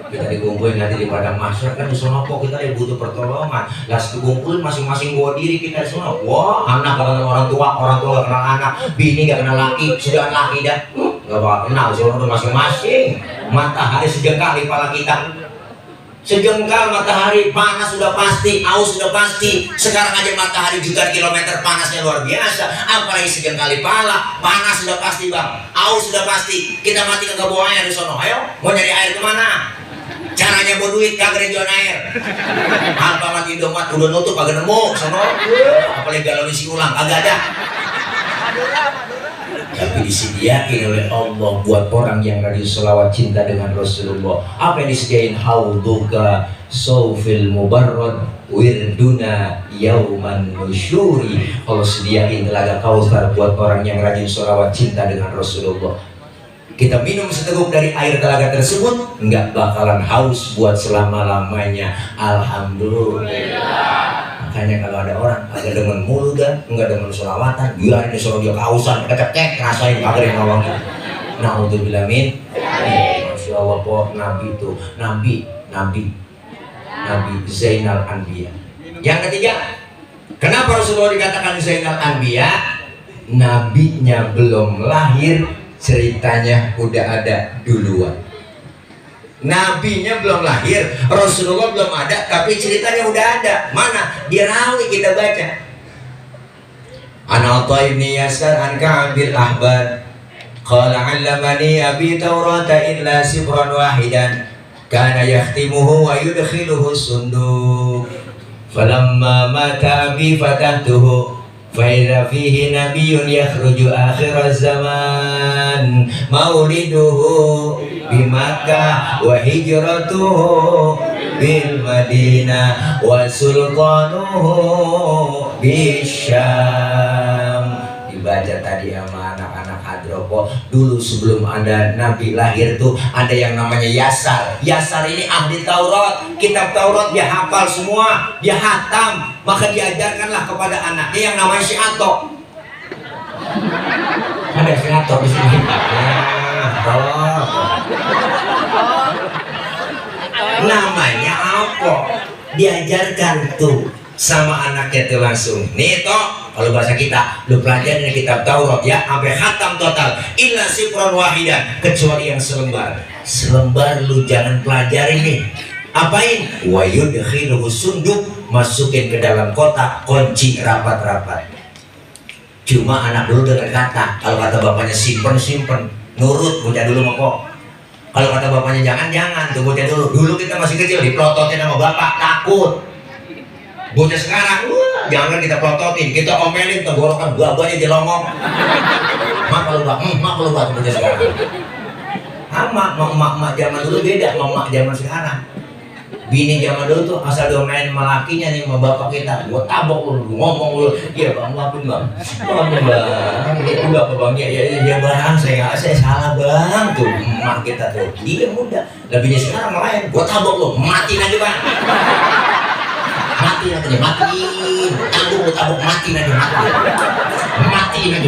Kita dikumpulin nanti di padang mahsyar kan di sono kok kita butuh pertolongan. Lah dikumpulin masing-masing bawa diri kita di sono. Wah, anak gak kenal orang tua gak kenal anak, bini gak kenal laki, sudah laki dah. Gak bakal kenal di sono masing-masing. Matahari sejengkal di kepala kita. Sejengkal matahari, panas sudah pasti, aus sudah pasti. Sekarang aja matahari jutaan kilometer panasnya luar biasa. Apalagi sejengkal di pala, panas sudah pasti bang, aus sudah pasti. Kita mati kagak bawa air di sono. Ayo, mau nyari air kemana? Caranya bawa duit, kagak jual air. Alfamart Indomaret udah nutup, kagak nemu sono. Apalagi kalau isi ulang, kagak ada. Tapi disediakan oleh Allah buat orang yang rajin selawat cinta dengan Rasulullah. Apa yang disediain? Hauduka sawfil mubarrad wirduna yauman nusyuri. Allah sediain telaga Kautsar buat orang yang rajin selawat cinta dengan Rasulullah. Kita minum seteguk dari air telaga tersebut, nggak bakalan haus buat selama-lamanya. Alhamdulillah. Makanya kalau ada orang agak demen mulu dan enggak demen selawatan, biarin disuruh dia kausan, kecek rasain kagak yang ngawang. Naudzubillah min. Masya Allah po, Nabi itu Nabi Zainal Anbiya. Yang ketiga, kenapa Rasulullah dikatakan Zainal Anbiya? Nabinya belum lahir, ceritanya udah ada duluan. Nabinya belum lahir, Rasulullah belum ada, tapi ceritanya udah ada. Mana? Di Rawi kita baca. An Atha bin Yasar an Ka'bil Ahbar Qala 'allamani abi Taurata illa sibran wahidan kana yakhtimuhu wa yudkhiluhu sunduk. Falamma mata abi fatahtuhu فإذا فيه نبي يخرج آخر الزمان مولده بمكة وهجرته بالمدينة وسلطانه بالشام. Dibaca tadi sama anak-anak Hadropo. Dulu sebelum ada Nabi lahir tuh ada yang namanya Yasar. Yasar ini ahli Taurat, kitab Taurat dia hafal semua, dia hatam. Maka diajarkanlah kepada anaknya yang namanya si Ato. Ada si Ato di sini. Namanya apa? Diajarkan tuh sama anaknya tuh langsung. Nih toh, kalau bahasa kita, lu pelajarin kitab Taurat ya, sampai khatam total. Illa sifron wahidan, kecuali yang selembar. Selembar lu jangan pelajarin nih. Apain? Wa yudkhiluhu sunduk, masukin ke dalam kotak, kunci rapat-rapat. Cuma anak dulu dengar kata, kalau kata bapaknya simpen, nurut, bocah dulu mengkok. Kalau kata bapaknya jangan, tuh bocah dulu. Dulu kita masih kecil, dipelototin sama bapak, takut. Bocah sekarang, jangan kita pelototin, kita omelin, tenggorokan buah-buahnya jelongong. Mak kalau bak, bocah sekarang. Mak zaman dulu beda, mak zaman sekarang. Bini zaman dulu tuh asal domain malakinya nih sama bapak kita, gua tabok lu, ngomong lu, iya bang, maafin bang, itu bapak bang, ya bang, saya salah bang, tuh emak kita tuh, dia muda, lebihnya sekarang lain, gua tabok lu, matiin aja bang, matiin, lu tabok matiin aja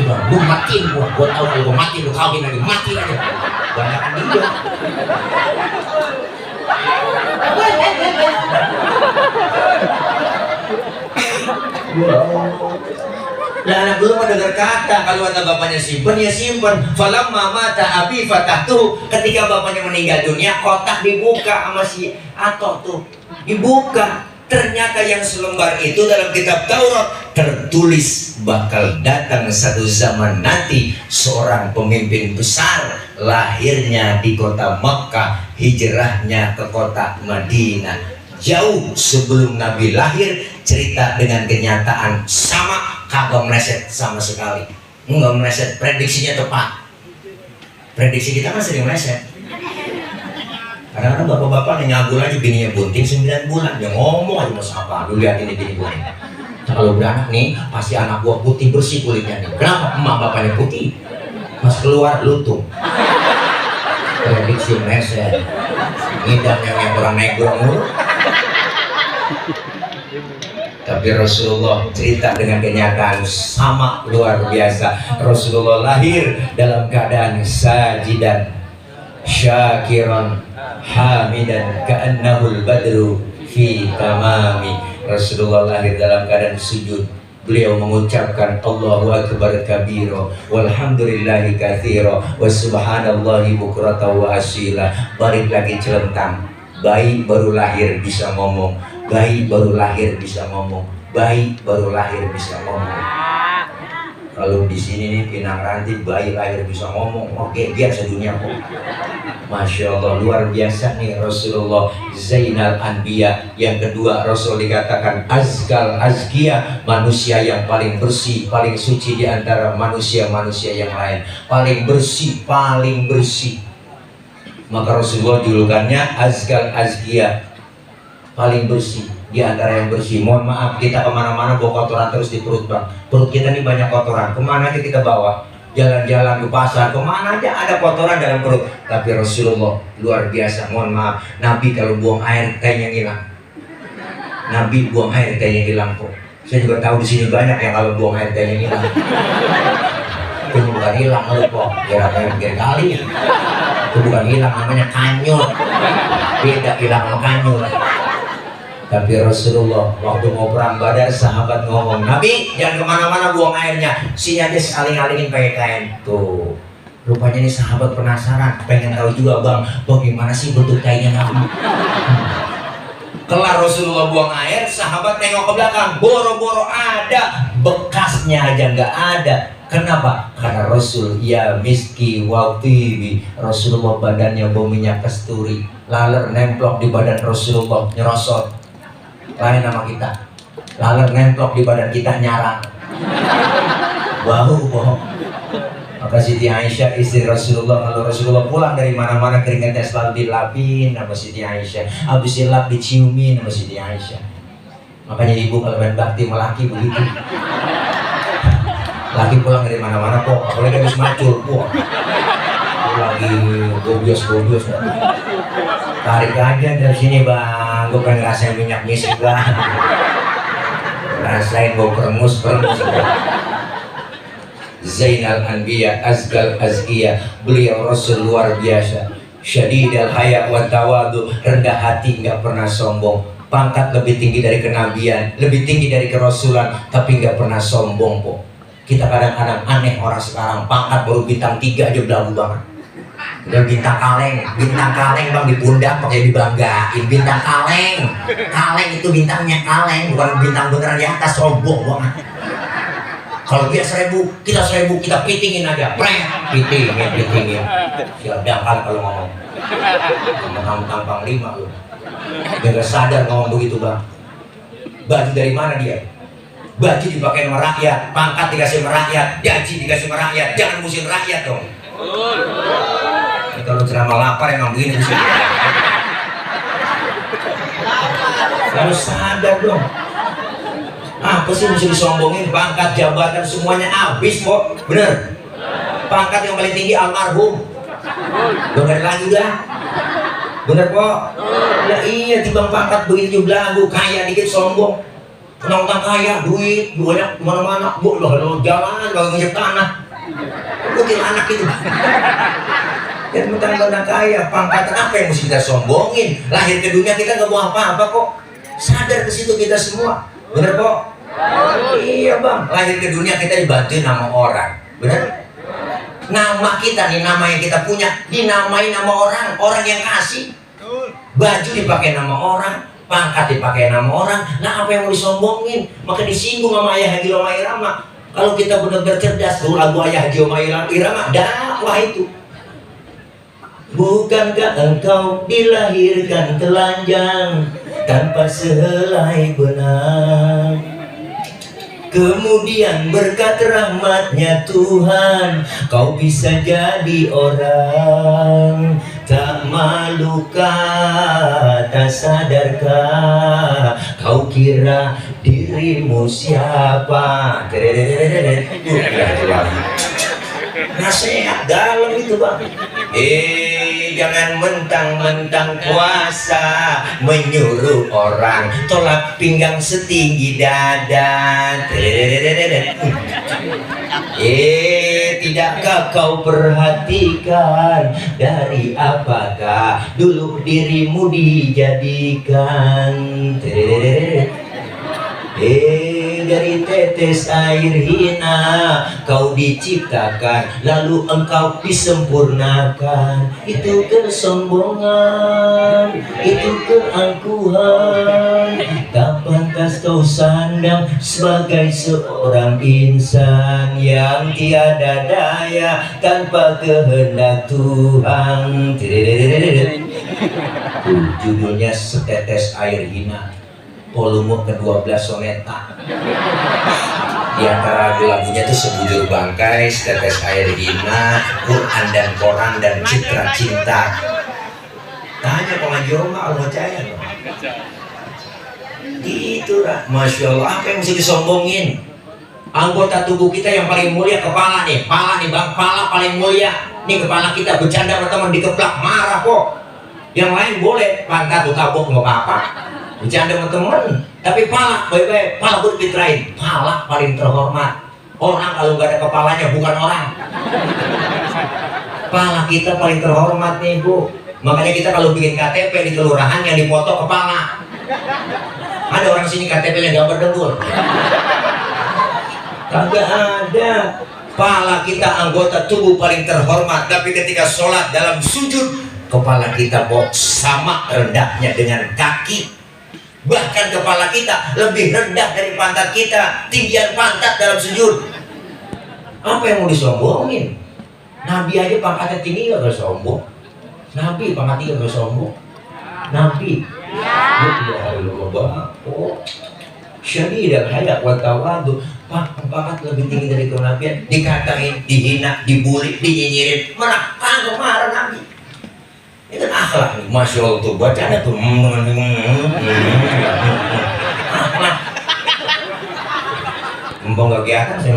bang, lu matiin gua tahu lu matiin, lu kawin aja, matiin aja, banyakan dia. Nah, anak dulu mau dengar kata, kalau kata bapaknya simpen ya simpen. Falamma mata abi fatahtu, ketika bapaknya meninggal dunia, kotak dibuka sama si Ato tuh, dibuka. Ternyata yang selembar itu dalam kitab Taurat tertulis bakal datang satu zaman nanti seorang pemimpin besar, lahirnya di kota Makkah, hijrahnya ke kota Madinah. Jauh sebelum Nabi lahir, cerita dengan kenyataan sama, kagak meleset sama sekali. Enggak meleset, prediksinya tepat. Prediksi kita kan sering meleset. Kadang-kadang bapak-bapak nyagul aja bininya bunting 9 bulan, dia ngomong aja mas apa, lu lihat ini bini gue. Kalau beranak nih, pasti anak gua putih bersih kulitnya nih. Kenapa? Emak bapaknya putih, pas keluar lutung. Prediksi meleset, ngidam yang orang negro mulu. Tapi Rasulullah cerita dengan kenyataan sama luar biasa. Rasulullah lahir dalam keadaan sajidan, syakiran, hamidan, ka'annahul badru fi tamami. Rasulullah lahir dalam keadaan sujud. Beliau mengucapkan Allahu akbar kabira walhamdulillahi katsira wa subhanallahi bukratan wa asila. Balik lagi celentang. Bayi baru lahir bisa ngomong, bayi baru lahir bisa ngomong, bayi baru lahir bisa ngomong. Kalau di sini nih Pinang Ranti bayi lahir bisa ngomong, oke biar sedunia kok. Masya Allah, luar biasa nih Rasulullah Zainal Anbiya. Yang kedua, Rasul dikatakan Azkal Azkiya, manusia yang paling bersih, paling suci di antara manusia-manusia yang lain. Paling bersih, paling bersih. Maka Rasulullah julukannya Azkal Azkiya, paling bersih di antara yang bersih. Mohon maaf, kita kemana-mana bawa kotoran terus di perut bang. Perut kita ini banyak kotoran, kemana aja kita bawa. Jalan-jalan ke pasar, kemana aja ada kotoran dalam perut. Tapi Rasulullah luar biasa, mohon maaf, Nabi kalau buang air kayaknya hilang. Nabi buang air kayaknya hilang kok. Saya juga tahu di sini banyak yang kalau buang air kayaknya hilang. Itu bukan hilang kok, kira-kira pikir kali. Itu bukan hilang, namanya kanyut. Beda hilang sama kanyut. Tapi Rasulullah waktu mau perang Badar, sahabat ngomong, Nabi jangan kemana-mana buang airnya, sini aja saling-alingin pakai kain. Tuh, rupanya ini sahabat penasaran, pengen tahu juga bang, bagaimana sih bentuk kainnya Nabi. Kelar Rasulullah buang air, sahabat nengok ke belakang, boro-boro ada, bekasnya aja nggak ada. Kenapa? Karena Rasul ya miski waktu Rasulullah badannya bau minyak kasturi, laler nemplok di badan Rasulullah nyerosot. Lain nama kita, laler nemplok di badan kita nyarang, bau bohong. Maka Siti Aisyah istri Rasulullah, kalau Rasulullah pulang dari mana-mana keringatnya selalu dilapin sama Siti Aisyah, habis dilap diciumin sama Siti Aisyah. Makanya ibu kalau main bakti melaki begitu. Laki pulang dari mana-mana kok, apalagi habis macul, wah, lagi gobios, tarik aja dari sini bang, gue pengen ngerasain minyak misik bang, rasain gue perengus. Zainal Anbiya Azgal Azkiya, beliau Rasul luar biasa, syadidal haya wa tawadu, rendah hati, nggak pernah sombong, pangkat lebih tinggi dari kenabian, lebih tinggi dari kerasulan, tapi nggak pernah sombong kok. Kita kadang-kadang aneh orang sekarang, pangkat baru bintang 3 aja belagu banget. Udah bintang kaleng bang di pundak pakai dibanggain, bintang kaleng itu bintangnya kaleng, bukan bintang beneran di atas, sombong banget. Kalau dia 1000, kita 1000, kita pitingin aja, pitingin. Siap dangkal kalau ngomong. Mentang-mentang panglima lu. Dia gak sadar ngomong begitu bang. Baju dari mana dia? Baju dipakai sama rakyat, pangkat dikasih sama rakyat, gaji dikasih sama rakyat, jangan musuhin rakyat dong. Ini kalau ceramah lapar emang begini musuhin. Harus sadar dong. Apa sih mesti disombongin? Pangkat, jabatan semuanya habis kok, bener. Pangkat yang paling tinggi almarhum. Bener lagi dah. Bener kok. Ya iya, timbang pangkat begitu belagu, kaya dikit sombong. Nongkrong kaya, duit, banyak kemana-mana, lo jalan, kalau nginjek tanah, ikutin anak itu. Dan mentang-mentang kaya, pangkatan apa yang mesti kita sombongin? Lahir ke dunia kita nggak mau apa-apa kok. Sadar ke situ kita semua, bener kok? Iya bang, lahir ke dunia kita dibantuin nama orang, bener? Nama kita nih, nama yang kita punya, dinamai nama orang yang kasih. Baju dipakai nama orang, pangkat dipakai nama orang, nah apa yang mau disombongin? Maka disinggung sama Ayah Haji Roma Irama. Kalau kita benar-benar cerdas, tuh lagu Ayah Haji Roma Irama, dakwah itu. Bukankah engkau dilahirkan telanjang tanpa sehelai benang? Kemudian berkat rahmatnya Tuhan, kau bisa jadi orang. Tak malukah, tak sadarkah, kau kira dirimu siapa? Nasihat dalam itu bang. Jangan mentang-mentang puasa menyuruh orang tolak pinggang setinggi dada. Tidakkah kau perhatikan dari apakah dulu dirimu dijadikan? Dari tetes air hina kau diciptakan, lalu engkau disempurnakan. Itu kesombongan, itu keangkuhan. Tak pantas kau sandang sebagai seorang insan yang tiada daya tanpa kehendak Tuhan. Judulnya Setetes Air Hina, volume ke-12 soneta. Di antara lagunya itu Sebujur Bangkai, Setetes Air Hina, Quran dan Koran, dan Citra Cinta. Tanya pengaji Roma Al-Wajaya loh. Gitu lah, Masya Allah. Apa yang mesti disombongin? Anggota tubuh kita yang paling mulia kepala nih, pala nih bang, pala paling mulia. Nih kepala kita bercanda sama teman dikeplak, marah kok. Yang lain boleh, pantat tuh tabok nggak apa-apa. Bercanda sama temen, tapi pala baik-baik, pala berpitrain, pala paling terhormat. Orang kalau nggak ada kepalanya bukan orang. Pala kita paling terhormat nih bu. Makanya kita kalau bikin KTP di kelurahan yang dipoto kepala. Ada orang sini KTP-nya gambar dengkul. Kagak ada. Pala kita anggota tubuh paling terhormat, tapi ketika sholat dalam sujud, kepala kita sama rendahnya dengan kaki. Bahkan kepala kita lebih rendah dari pantat kita, tinggian pantat dalam sujud. Apa yang mau disombongin? Nabi aja pangkatnya tinggi gak sombong. Nabi pangkatnya gak sombong. Nabi. Ya Allah. Oh. Syadidan hayak wa tawadu. Pangkat lebih tinggi dari kenabian, dikatain, dihina, dibully, dinyinyirin, marah Nabi. Ini kan akhlak nih, masya Allah tuh bacanya tuh. Akhlak. Mumpung gak kelihatan sih.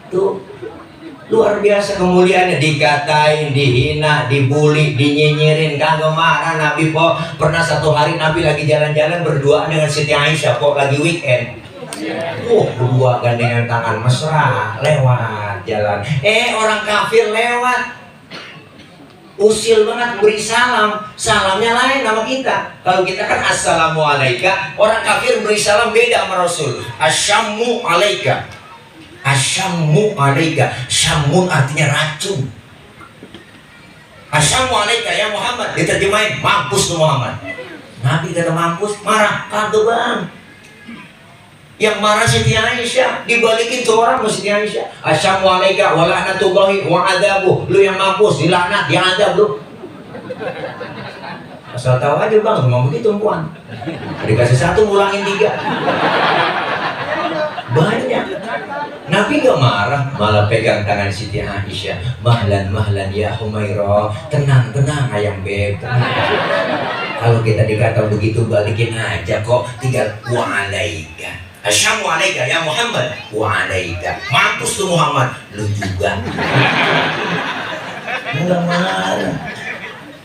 Tuh luar biasa kemuliaannya, dikatain, dihina, dibully, dinyinyirin, kagak marah Nabi po. Pernah satu hari Nabi lagi jalan-jalan berduaan dengan Siti Aisyah po, lagi weekend. Berdua gandengan tangan mesra lewat jalan. Orang kafir lewat, usil banget beri salam, salamnya lain sama kita. Kalau kita kan assalamualaikum, orang kafir beri salam beda sama Rasul. Asyammu alaika. Asyammu alaika. Syamun artinya racun. Asyammu alaika ya Muhammad, diterjemahin mampus tuh Muhammad. Nabi kata mampus, marah, kagak bang. Yang marah Siti Aisyah, dibalikin tuh orang sama Siti Aisyah. Asyammu alaika wa la'natullahi wa adabuh. Lu yang mampus, dilaknat, diadab lu. Asal tahu aja bang, ngomong begitu perempuan. Dikasih satu, ngulangin 3. Banyak. Nabi gak marah, malah pegang tangan Siti Aisyah. Mahlan ya Humairah, tenang ayang beb, tenang. Kalau kita dikata begitu balikin aja kok, tinggal wa alaika. Asyammu alaika ya Muhammad, wa alaika. Mampus tuh Muhammad, lu juga. Enggak marah.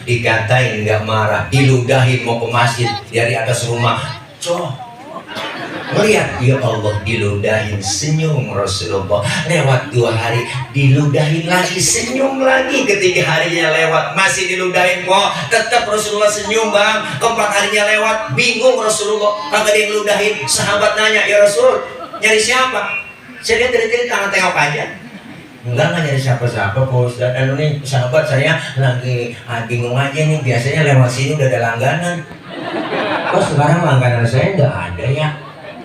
Dikatain enggak marah, diludahin mau ke masjid dari atas rumah. Melihat ya Allah, diludahin, senyum Rasulullah. Lewat 2 hari, diludahin lagi, senyum lagi. Ketiga harinya lewat, masih diludahin kok, tetap Rasulullah senyum bang. Keempat harinya lewat, bingung Rasulullah, kagak ada yang ludahin. Sahabat nanya, ya Rasul, nyari siapa? Saya lihat dari tangan tengok aja. Enggak nyari siapa-siapa Pak Ustaz. Nih sahabat saya lagi bingung aja nih, biasanya lewat sini udah ada langganan. Kok sekarang langganan saya nggak ada ya?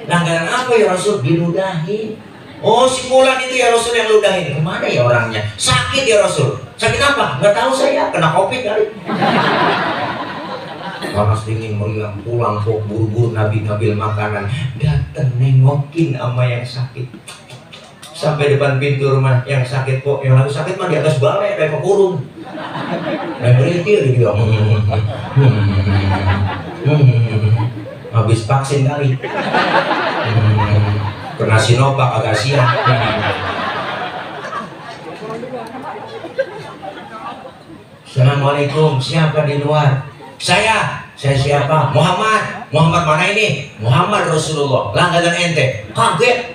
Langganan apa ya Rasul? Diludahin. Oh si Fulan itu ya Rasul yang ludahin. Kemana ya orangnya? Sakit ya Rasul. Sakit apa? Nggak tahu saya. Kena COVID kali. Panas dingin meriang, pulang kok buru-buru Nabi ngambil makanan. Dateng nengokin sama yang sakit. Sampai depan pintu rumah yang sakit kok. Yang lagi sakit mah di atas balai kayak kurung. Dan berhenti dia. Habis vaksin kali. Kena Sinovac agak siang. Assalamualaikum, siapa di luar? Saya siapa? Muhammad mana ini? Muhammad Rasulullah, langganan ente. Kaget.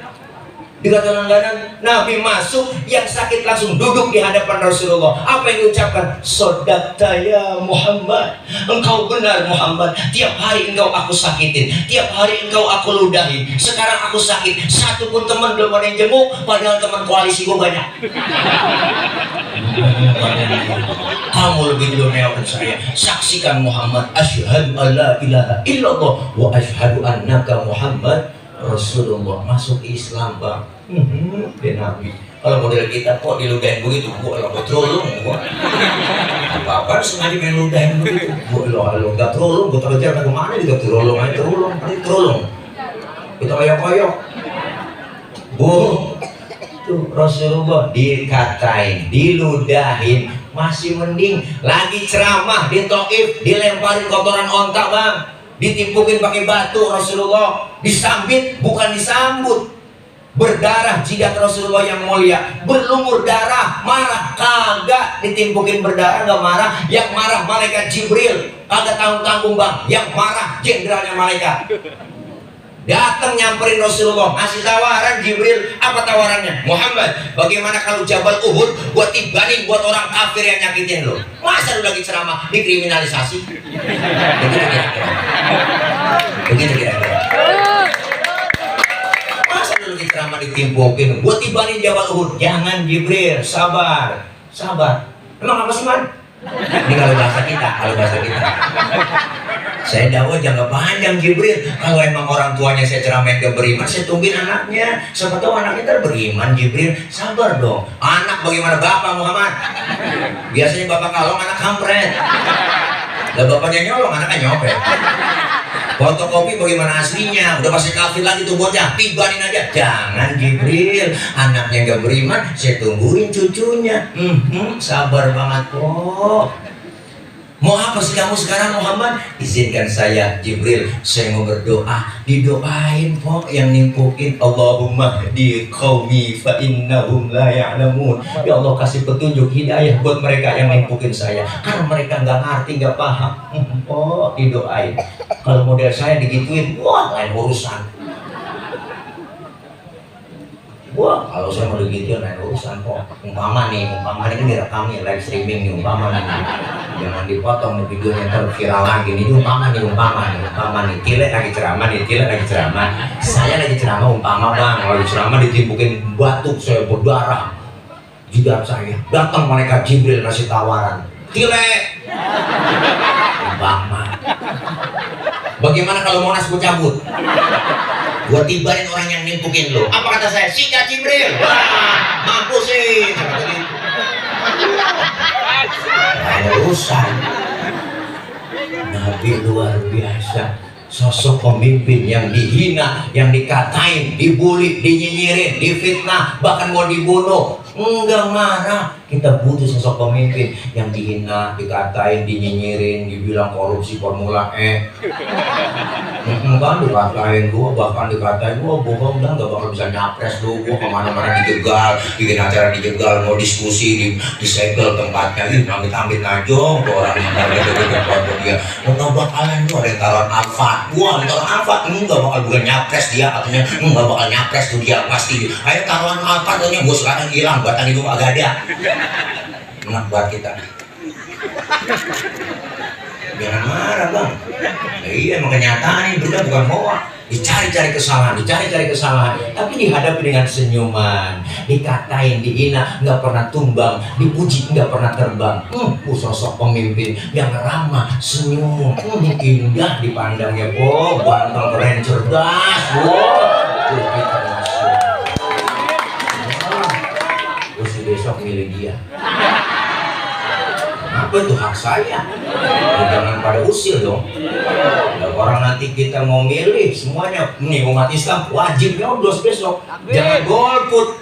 Dikata langganan, Nabi masuk, yang sakit langsung duduk di hadapan Rasulullah. Apa yang diucapkan? Sodakta ya Muhammad, engkau benar Muhammad. Tiap hari engkau aku sakitin, tiap hari engkau aku ludahin. Sekarang aku sakit, satu pun teman belum ada yang jenguk, padahal teman koalisi gue banyak. Kamu lebih dulu neokan saya. Saksikan Muhammad, asyhadu an la ilaha illallah wa asyhadu annaka Muhammad Rasulullah. Masuk Islam bang. Dia Nabi. Kalau model kita kok diludahin begitu, gua lo terulung gua. Apa sengaja main ludahin begitu. Gua lo enggak terulung, gua tahu jalan kemana juga terulung aja terulung. Kita koyok. Bu, tuh Rasulullah dikatain, diludahin, masih mending. Lagi ceramah di Taif, dilemparin kotoran onta bang. Ditimpukin pakai batu Rasulullah, disambit bukan disambut, berdarah jidat Rasulullah yang mulia, berlumur darah, marah kagak, ditimpukin berdarah nggak marah, yang marah malaikat Jibril, kagak tanggung bang, yang marah jenderalnya malaikat. Datang nyamperin Rasulullah, ngasih tawaran Jibril. Apa tawarannya? Muhammad, bagaimana kalau Jabal Uhud buat tibanin buat orang kafir yang nyakitin lo? Masa lu lagi ceramah dikriminalisasi? Begitu kira-kira. Masa lu lagi ceramah ditimpukin buat tibanin Jabal Uhud? Jangan Jibril, sabar. Emang apa sih man? Ini kalau bahasa kita. Saya dakwah jangka panjang Jibril. Kalau emang orang tuanya saya ceramain gak beriman, saya tungguin anaknya. Siapa tahu anaknya ntar beriman Jibril. Sabar dong. Anak bagaimana bapak Muhammad? Biasanya bapak kalong, anak kampret. Lah bapaknya nyolong, anaknya nyopet. Fotokopi bagaimana aslinya? Udah pasti kafir lagi tuh bocah, tibanin aja. Jangan Jibril, anaknya gak beriman, saya tungguin cucunya. Sabar banget kok. Mau apa sih kamu sekarang Muhammad? Izinkan saya Jibril, saya mau berdoa. Didoain kok yang nimpukin. Allahumma di qaumi fa innahum la ya'lamun. Ya Allah kasih petunjuk hidayah buat mereka yang nimpukin saya, karena mereka nggak ngerti, nggak paham. Oh didoain. Kalau model saya digituin, wah lain urusan. Wah, kalau saya mau begitu lain urusan kok. Umpama nih kan direkam nih, live streaming nih, umpama nih. Jangan dipotong nih videonya, ntar viral lagi nih. Umpama nih. Tile lagi ceramah. Saya lagi ceramah umpama bang, kalau ceramah ditimpukin batu, saya berdarah. Jidat saya. Datang malaikat Jibril kasih tawaran. Tile. Umpama. Bagaimana kalau Monas gue cabut? Gua tibain orang yang nimpukin lo. Apa kata saya? Sikat Jibril. Wah, mampus sih. Ada urusan. Nabi luar biasa. Sosok pemimpin yang dihina, yang dikatain, dibully, dinyinyirin, difitnah, bahkan mau dibunuh. Enggak marah. Kita butuh sosok pemimpin yang dihina, dikatain, dinyinyirin, dibilang korupsi Formula E. Kan dikatain gua, bahkan dikatain gua bohong dan gak bakal bisa nyapres lu. Gua kemana-mana dijegal, bikin acara dijegal, mau diskusi disegel tempatnya. Ih, amit-amit najong tuh orang yang gede-gede dia. Enggak bakalan lu ada taruhan Alfa. Gua taruhan Alfa, enggak bakal bukan nyapres dia, katanya enggak bakal nyapres tuh dia pasti. Ayo taruhan Alfa katanya gua sekarang hilang, batang itu agak ada. Enak buat kita. Jangan marah bang. Nah, iya emang kenyataan ini berita bukan hoax. Dicari-cari kesalahan, tapi dihadapi dengan senyuman, dikatain, dihina, nggak pernah tumbang, dipuji, nggak pernah terbang. Sosok pemimpin yang ramah, senyum, indah dipandangnya, ganteng, keren, cerdas, terus besok milih dia. Apa itu hak saya? Jangan pada usil dong. Orang nanti kita mau milih semuanya, nih umat Islam wajib nyoblos besok. Jangan golput.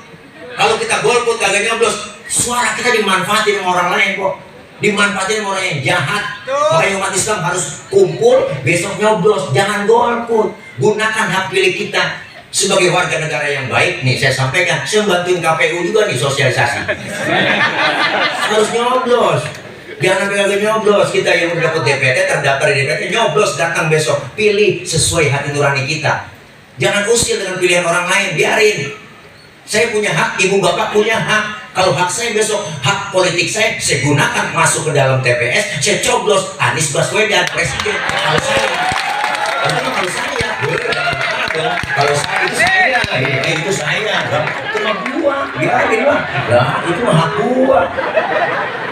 Kalau kita golput kagak nyoblos, suara kita dimanfaatin sama orang lain kok. Dimanfaatin sama orang yang jahat. Makanya umat Islam harus kumpul besok nyoblos. Jangan golput. Gunakan hak pilih kita. Sebagai warga negara yang baik, nih saya sampaikan, saya bantuin KPU juga nih sosialisasi. Harus nyoblos. Jangan sampai nyoblos. Kita yang udah dapat DPD, terdaftar di DPD, nyoblos, datang besok, pilih sesuai hati nurani kita. Jangan usil dengan pilihan orang lain, biarin. Saya punya hak, ibu bapak punya hak. Kalau hak saya besok, hak politik saya gunakan masuk ke dalam TPS, saya coblos Anies Baswedan presiden. Kalau saya itu saya, itu mah gua, biarin lah. Itu mah hak gua.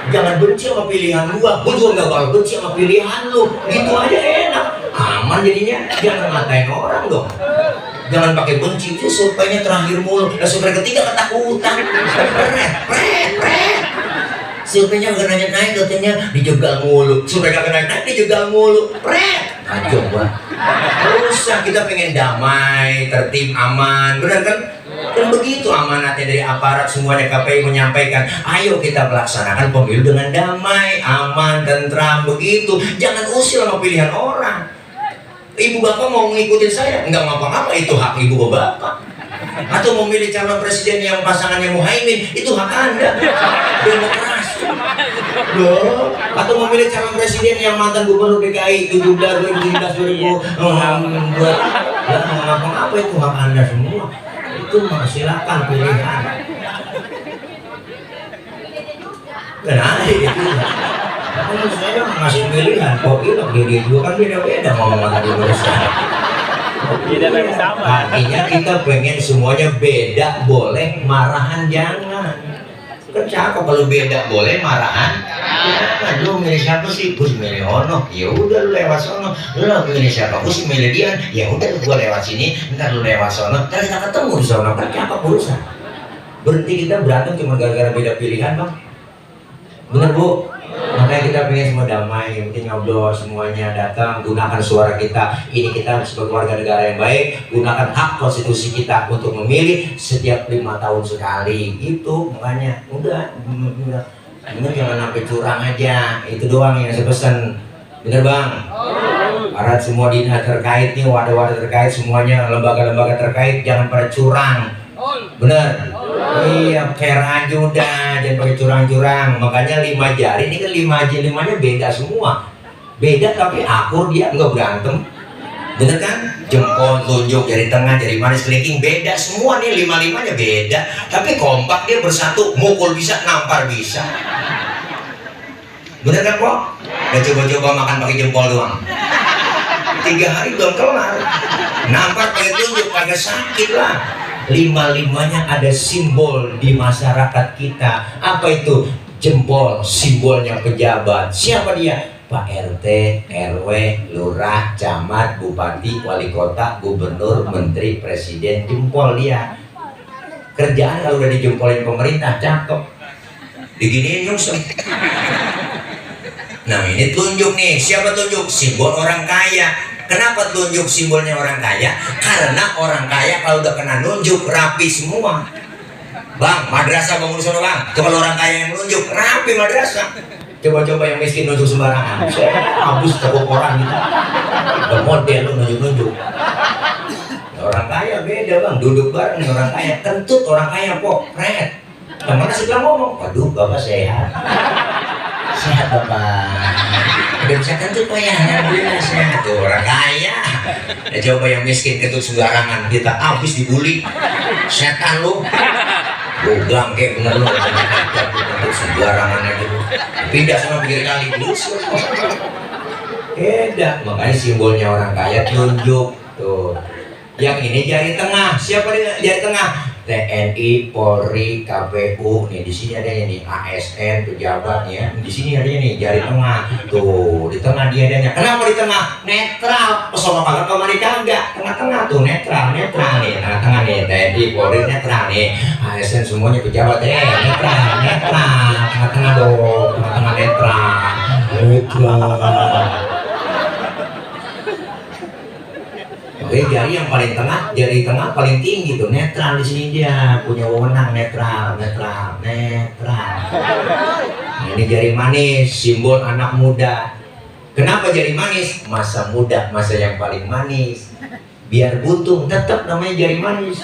Jangan benci sama pilihan gua juga nggak bakal benci sama pilihan lu. Gitu aja enak, aman jadinya. Jangan ngatain orang dong. Jangan pakai benci itu supaya terakhir mulu. Dan supaya ketiga ketakutan. Supaya nggak naik katanya dijegal mulu. Supaya nggak naik dijegal mulu. Aja gua. Rusak, kita pengen damai, tertib, aman, benar kan? Dan begitu amanatnya dari aparat semuanya. KPI menyampaikan, ayo kita melaksanakan pemilu dengan damai, aman, tentram, begitu. Jangan usil sama pilihan orang. Ibu bapak mau ngikutin saya, nggak ngapa-ngapa, itu hak ibu bapak. Atau memilih calon presiden yang pasangannya Muhaimin, itu hak Anda. Demokrasi. Loh, atau memilih calon presiden yang mantan gubernur DKI 17, 2017, 2000 buat ngapa-ngapa, itu hak Anda semua. Itu silakan pilihan. Kenapa itu? Kalau saya ngasih pilihan, kok hilang dia juga kan beda-beda ngomong tadi berusaha. Artinya kita pengen semuanya beda, boleh, marahan jangan. Kan cakep kalau beda boleh, marahan Jangan, lu milih siapa sih? Gue milih Ono. Ya udah lu lewat sono. Lu milih siapa? Gue sih milih dia. Ya udah gue lewat sini, ntar lu lewat sono. Ntar kita ketemu di sono. Kan apa urusan? Berhenti kita berantem cuma gara-gara beda pilihan, Bang. Bener, Bu? Makanya kita pengen semua damai, yang penting ngobrol semuanya, datang, gunakan suara kita. Ini kita sebagai warga negara yang baik, gunakan hak konstitusi kita untuk memilih setiap 5 tahun sekali. Itu makanya udah jangan sampai curang aja. Itu doang yang saya pesan. Bener, Bang? Para semua dinas terkait nih, wadah-wadah terkait semuanya, lembaga-lembaga terkait jangan pada curang. Bener? Iya, fair aja udah, jangan pakai curang-curang. Makanya 5 jari ini kan 5 limanya beda semua. Beda tapi akur, dia nggak berantem. Bener kan? Jempol, tunjuk, jari tengah, jari manis, kelingking beda semua nih, 5-limanya beda. Tapi kompak dia bersatu, mukul bisa, nampar bisa. Bener kan, Pok? Udah coba-coba makan pakai jempol doang. 3 hari belum kelar. Nampar pakai tunjuk, kagak sakit lah. 5-limanya ada simbol di masyarakat kita. Apa itu? Jempol, simbolnya pejabat. Siapa dia? Pak RT, RW, lurah, camat, bupati, wali kota, gubernur, menteri, presiden. Jempol dia. Kerjaan kalau udah dijempolin pemerintah, cakep. Diginiin nyungsep. Nah ini tunjuk nih. Siapa tunjuk? Simbol orang kaya. Kenapa tunjuk simbolnya orang kaya? Karena orang kaya kalau udah kena nunjuk rapi semua. Bang, madrasah bangun sono, Bang. Tuh kalau orang kaya yang nunjuk rapi madrasah. Coba-coba yang miskin nunjuk sembarangan. Saya habis tepuk orang gitu. Udah model lu nunjuk-nunjuk. Orang kaya beda, Bang. Duduk bareng nih orang kaya. Kentut orang kaya, Pok. Red. Teman sebelah ngomong, waduh Bapak sehat. Sehat Bapak. Udah bisa kentut Pak ya, alhamdulillah sehat. Tuh orang kaya. Ya, coba yang miskin kentut sembarangan, kita habis dibully. Setan lu. Bogang kayak bener lu. Kentut sembarangan aja lu. Pindah sama pinggir kali dulu. Beda. Makanya simbolnya orang kaya tunjuk. Tuh. Yang ini jari tengah. Siapa dia jari tengah? TNI, Polri, KPU, nih di sini adanya nih ASN, pejabat ya. Di sini adanya nih jari tengah. Tuh, di tengah dia adanya. Kenapa di tengah? Netral. Pesona kagak kemari kagak. Tengah-tengah tuh netral nih. Tengah-tengah nih TNI, Polri netral nih. ASN semuanya pejabat netral. Tengah-tengah dong. Tengah-tengah netral. Oke, jari yang paling tengah, jari tengah paling tinggi tuh netral di sini dia punya wewenang netral. Nah, ini jari manis, simbol anak muda. Kenapa jari manis? Masa muda, masa yang paling manis. Biar buntung, tetap namanya jari manis.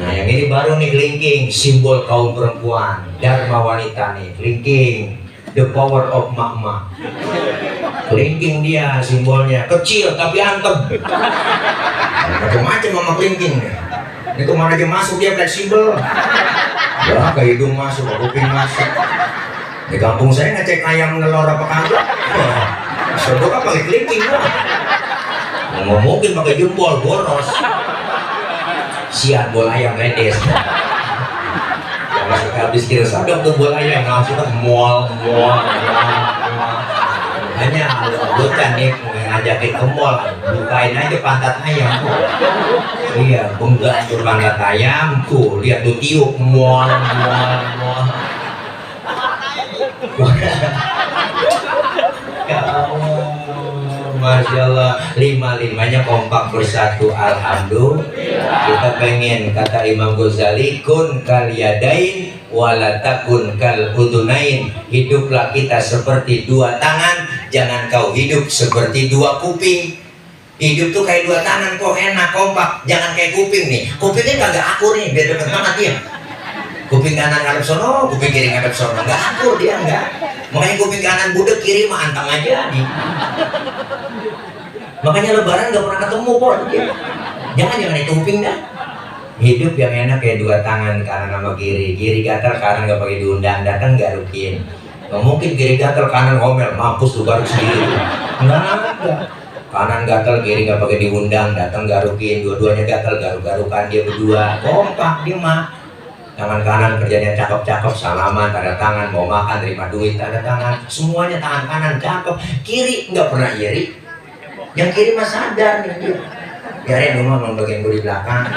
Nah, yang ini baru nih kelingking, simbol kaum perempuan, dharma wanita nih, kelingking. The power of mama. Kelingking dia simbolnya kecil tapi antem. Macam-macam mama kelingking. Ini kemana aja masuk dia fleksibel. Ya ke hidung masuk, ke kuping masuk. Di kampung saya ngecek ayam nelor apa kagak. Sebab apa pakai kelingking lah. Nggak mungkin pakai jempol boros. Siat bola ayam ledes. Masuk habis kira sadap tuh bola ayam langsung ke mall. Hanya bukan nih ngajakin ke mall, bukain aja pantat ayam tuh. Iya, bengga tuh pantat ayam tuh, lihat tuh tiup mall. Ya Allah, Masya Allah, 5-limanya kompak bersatu, alhamdulillah. Kita pengen, kata Imam Ghazali, kun kaliyadain walatakun kal udunain. Hiduplah kita seperti 2 tangan, jangan kau hidup seperti 2 kuping. Hidup tuh kayak 2 tangan kok enak kompak, jangan kayak kuping nih. Kupingnya kagak akur nih, biar deket banget dia. Kuping kanan ngadep sono, kuping kiri ngadep sono, nggak akur dia nggak. Makanya kuping kanan budek, kiri mah antang aja nih. Makanya lebaran nggak pernah ketemu kok. Jangan itu kuping dah. Hidup yang enak kayak 2 tangan, kanan sama kiri. Kiri gatal, kanan nggak pakai diundang, datang garukin. Nggak mungkin kiri gatal, kanan ngomel, mampus tuh garuk sendiri. Nggak ada. Kanan gatal, kiri nggak pakai diundang, datang garukin. Dua-duanya gatal, garuk-garukan dia berdua. Kompak dia mah. Tangan kanan kerjanya cakep-cakep, salaman, tanda tangan, mau makan, terima duit, tanda tangan, semuanya tangan kanan cakep. Kiri nggak pernah iri. Yang kiri mah sadar nih dia. Biarin gue mau bagian gue di belakang.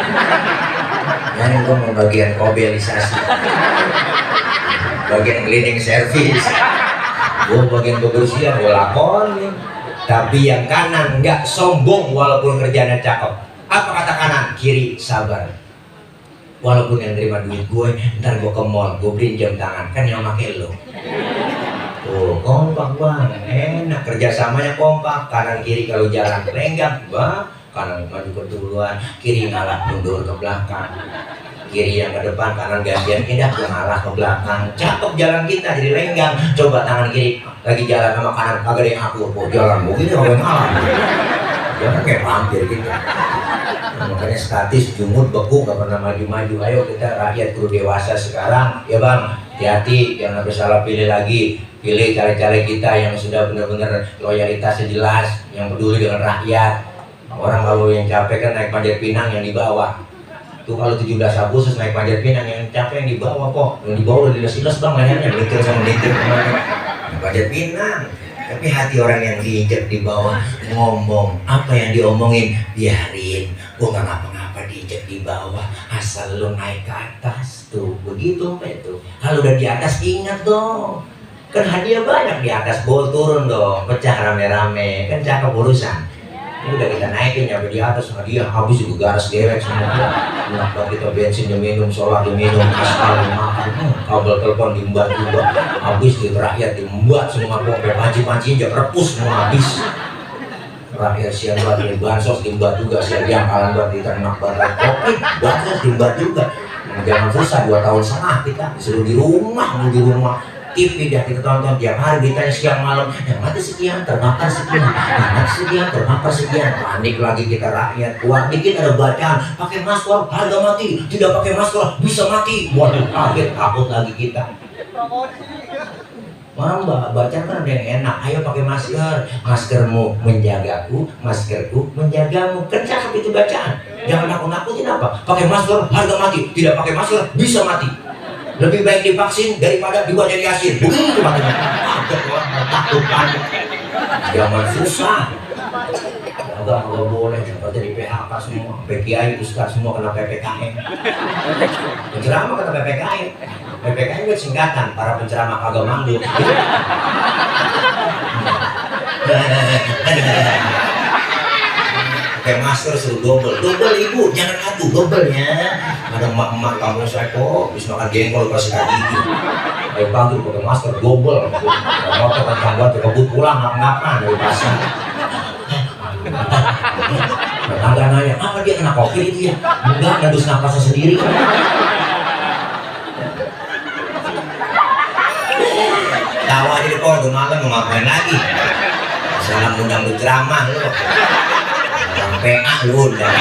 Biarin gue mau bagian kobelisasi, bagian cleaning service, gue bagian kebersihan gue lakonin. Tapi yang kanan nggak sombong walaupun kerjanya cakep. Apa kata kanan? Kiri sabar. Walaupun yang terima duit gue, ntar gue ke mall, gue beliin jam tangan, kan yang pakai lo. Tuh, kompak bang, enak, kerjasamanya kompak. Kanan kiri kalau jalan lenggang, bang, kanan maju ke duluan, kiri ngalah mundur ke belakang. Kiri yang ke depan, kanan gantian, tidak ngalah ke belakang. Cakep jalan kita jadi lenggang. Coba tangan kiri lagi jalan sama kanan, kagak ada yang akur, kok jalan begini orang ngalah. Jangan kayak vampir gitu. Makanya statis, jumud, beku, gak pernah maju-maju. Ayo kita rakyat guru dewasa sekarang, ya bang, hati-hati, jangan sampai salah pilih lagi. Pilih caleg-caleg kita yang sudah benar-benar loyalitasnya jelas, yang peduli dengan rakyat. Orang kalau yang capek kan naik Panjat Pinang yang di bawah. Tuh kalau 17 Agustus naik Panjat Pinang yang capek yang di bawah kok. Yang di bawah udah diles-iles bang lehernya, melintir sama melintir kemana. Panjat Pinang. Tapi hati orang yang diinjak di bawah ngomong, apa yang diomongin biarin, gua gak ngapa-ngapa diinjak di bawah, asal lu naik ke atas. Tuh begitu Mbak tuh. Kalau udah di atas ingat dong, kan hadiah banyak di atas, bawa turun dong, pecah rame-rame, kan cakep urusan. Ini udah kita naikin nyampe di atas, hadiah habis juga garas dewek semua. Kenapa kita bensin diminum, solar diminum, aspal dimakan, kabel telepon diembat juga, habis di rakyat diembat semua, kok panci-panci aja repus semua habis. Rakyat siang buat di bansos diembat juga, siang kalan buat di ternak barang kopi, bansos diembat juga. Jangan susah 2 tahun setengah kita disuruh di rumah. TV dah kita tonton tiap hari, ditanya siang malam, yang mati sekian, terbakar sekian, yang mati sekian, terbakar sekian. Panik lagi kita rakyat. Wah, dikit ada bacaan, pakai masker harga mati, tidak pakai masker bisa mati. Waduh, kaget, takut lagi kita. Mbak, bacaan kan ada yang enak. Ayo pakai masker, maskermu menjagaku, maskerku menjagamu. Kan cakep itu bacaan. Jangan nakut-nakutin apa? Pakai masker harga mati, tidak pakai masker bisa mati. Lebih baik divaksin daripada dibaca Yasin. Begitu makanya. Ada orang takutkan. Zaman susah. Agak boleh seperti di PHK semua. PKI, Ustaz semua kena PPKM. Penceramah kena PPKM. PPKM itu singkatan para penceramah kagak manggung. Pakai masker suruh double ibu, jangan satu, doublenya. Ada emak-emak kamu saya kok bisa makan jengkol pas gigi. Ayo panggil pakai masker double. Motor kencang banget, kebut pulang ngap-ngapan dari pasar. Tetangga nanya, apa dia kena COVID itu ya? Enggak, ngadus napasnya sendiri. Tawa aja deh kok, udah malam mau ngapain lagi? Salam undang berceramah lu. PA lu udah.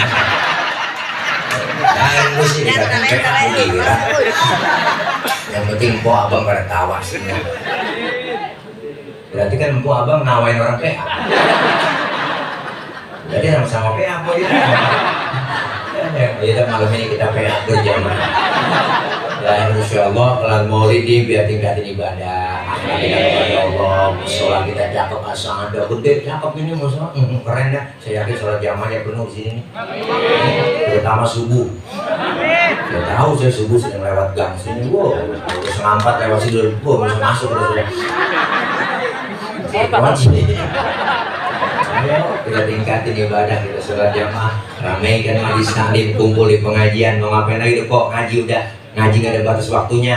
Lain lu sih dikatakan PA lu gila. Yang penting po abang pada tawa semua. Berarti kan po abang nawain orang PA. Jadi sama-sama PA po ya. Jadi malam ini kita PA berjamaah. Dan insya Allah kelar maulid ini biar tingkatin ibadah. Kita kepada Allah, sholat kita cakep, asal ada gede, cakep ini masalah, keren dah. Saya yakin sholat jamaahnya penuh di sini. Terutama subuh. Saya tahu saya subuh sedang lewat gang sini, wow, terus ngampat lewat sini, wow, bisa masuk terus ya. Ayo kita tingkatin ibadah, kita sholat jamaah, ramaikan majlis taklim, kumpul di pengajian, mau ngapain lagi kok ngaji udah. Ngaji gak ada batas waktunya.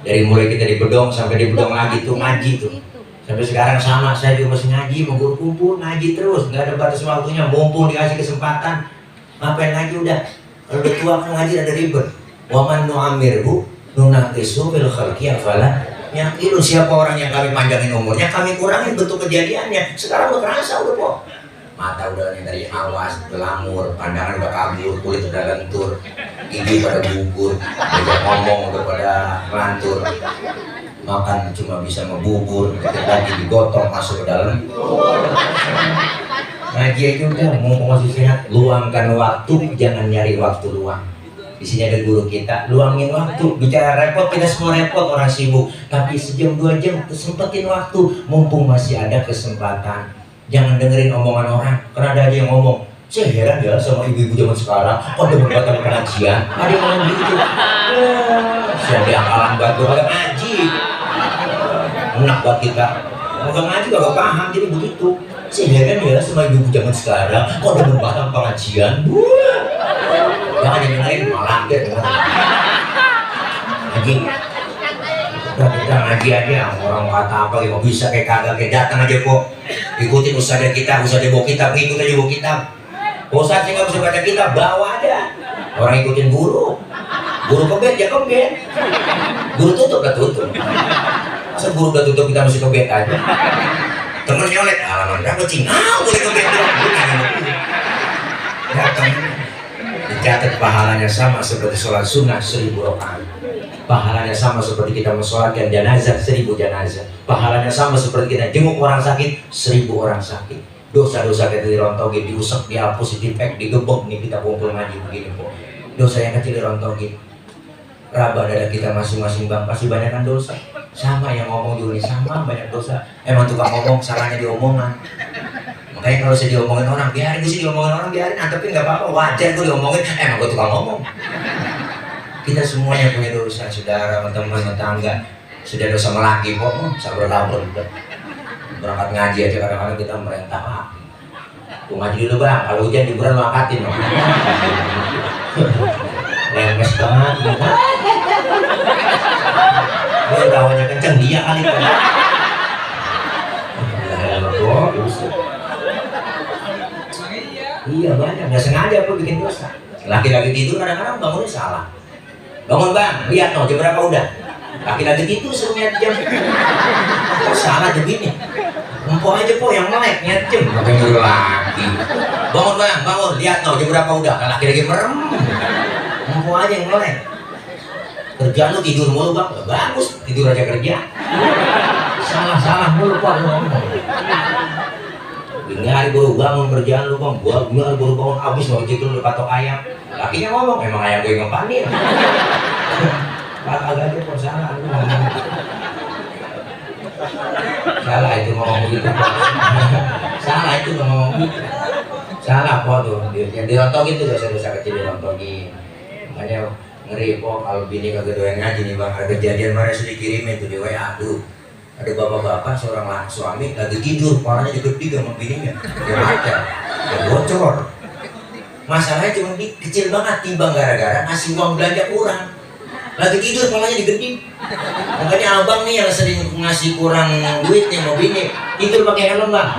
Dari mulai kita di Bedong sampai di Bedong lagi tuh ngaji tuh. Sampai sekarang sama, saya juga masih ngaji, mau kumpul ngaji terus, gak ada batas waktunya, mumpung dikasih kesempatan. Ngapain lagi udah. Kalau udah tua kan ngaji ada ribet. Wa man nu'amirhu nunaqisu fil khalqi afala yaqilu. Siapa orang yang kami panjangin umurnya, kami kurangin bentuk kejadiannya. Sekarang udah kerasa udah kok. Mata udah dari awas, belamur, pandangan udah kabur, kulit udah lentur, gigi pada gugur, diajak ngomong udah pada ngelantur, makan cuma bisa ngebubur, dikit lagi digotong masuk ke dalam. Ngaji aja udah, mumpung masih sehat, luangkan waktu, jangan nyari waktu luang. Di sini ada guru kita, luangin waktu. Bicara repot, kita semua repot, orang sibuk. Tapi sejam 2 jam, sempetin waktu. Mumpung masih ada kesempatan. Jangan dengerin omongan orang. Karena ada aja yang ngomong, saya heran ya sama ibu-ibu zaman sekarang. Kok ada berbagai pengajian? Ada yang ngomong gitu. Saya diakalan batu, ada ngaji. Enak buat kita. Mau ngaji gak paham, jadi begitu. Saya heran ya sama ibu-ibu zaman sekarang. Kok ada berbagai pengajian? Jangan dengerin malah deh. Ngaji. Udah kita ngaji aja. Orang kata apa ya, bisa kayak kagak, kayak datang aja kok. Ikutin ustadznya kita, ustadznya bawa kitab, ikut aja bawa kitab. Ustadznya nggak bisa baca kitab, bawa aja. Orang ikutin guru. Guru kebet ya kebet. Guru tutup ya tutup. Masa guru udah tutup kita masih kebet aja. Temen nyolet, halaman berapa cing? Boleh kebet dong. Datang. Dicatat pahalanya sama seperti sholat sunnah 1000 rakaat. Pahalanya sama seperti kita mensolatkan jenazah 1000 jenazah. Pahalanya sama seperti kita jenguk orang sakit 1000 orang sakit. Dosa-dosa kita dirontogin, diusap, dihapus, dipek, digebok nih kita kumpul ngaji begini kok. Dosa yang kecil dirontogin. Raba dada kita masing-masing bang pasti banyak kan dosa. Sama yang ngomong juga nih sama banyak dosa. Emang tukang ngomong salahnya diomongan. Makanya kalau saya diomongin orang, biarin gue sih diomongin orang, biarin, tapi nggak apa-apa, wajar gue diomongin, emang gue tukang ngomong. Kita semuanya punya dosa, saudara, teman, tetangga, sudah dosa melaki kok, sabar-sabar udah. Berangkat ngaji aja kadang-kadang kita merentah hati. Gue ngaji dulu bang, kalau hujan liburan lo angkatin loh. Lemes banget, gue tawanya kenceng, dia kali kan. Iya banyak, nggak sengaja aku bikin dosa. Laki-laki tidur kadang-kadang bangunnya salah. Bangun bang, lihat no, jam berapa udah. Laki-laki tidur suruh lihat jam. Kok salah begini? Empok aja po yang melek, lihat jam. Makanya laki. Bangun bang, bangun, lihat no, jam berapa udah. Laki-laki merem. Empok aja yang melek. Kerjaan lu tidur mulu bang, bagus, tidur aja kerja. Salah mulu pak lu ngomong. Ini hari baru bangun kerjaan lu bang, gua hari baru bangun abis mau gitu lu patok ayam. Lakinya ngomong, emang ayam gue yang panin. Agak aja kok salah lu ngomong. Salah itu ngomong begitu. Salah itu ngomong begitu. Salah kok tuh, yang dirontogin tuh dosa-dosa kecil dirontogin. Makanya ngeri kok kalau bini kagak doyan ngaji nih bang. Ada kejadian mana sih dikirimin tuh di WA tuh. Ada bapak-bapak seorang suami lagi tidur, kepalanya digeding sama bininya, dia baca, dia bocor. Masalahnya cuma kecil banget, timbang gara-gara ngasih uang belanja kurang. Lagi tidur, kepalanya digeding. Makanya abang nih yang sering ngasih kurang duit nih mau bini, tidur pakai helm bang.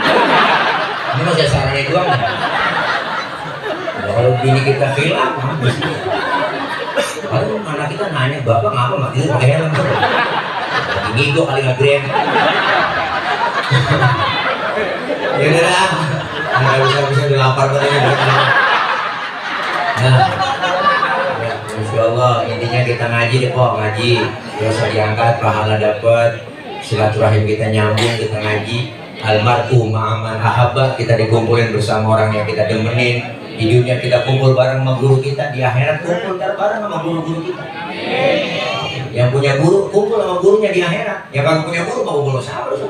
Ini masih sarannya doang. Kalau bini kita hilang, habis. Lalu anak kita nanya, bapak ngapa nggak tidur pakai helm? Ngigo kali ngegrem. Ya udah lah, nggak bisa dilapar katanya. Nah, ya, insya Allah intinya kita ngaji deh kok, ngaji dosa diangkat, pahala dapat, silaturahim kita nyambung, kita ngaji. Almarhum ma'aman ahabba, kita dikumpulin bersama orang yang kita demenin. Di dunia kita kumpul bareng sama guru kita, di akhirat kumpul bareng sama guru-guru kita. Yang punya guru kumpul sama gurunya di akhirat. Yang kalau punya guru mau kumpul sama lu.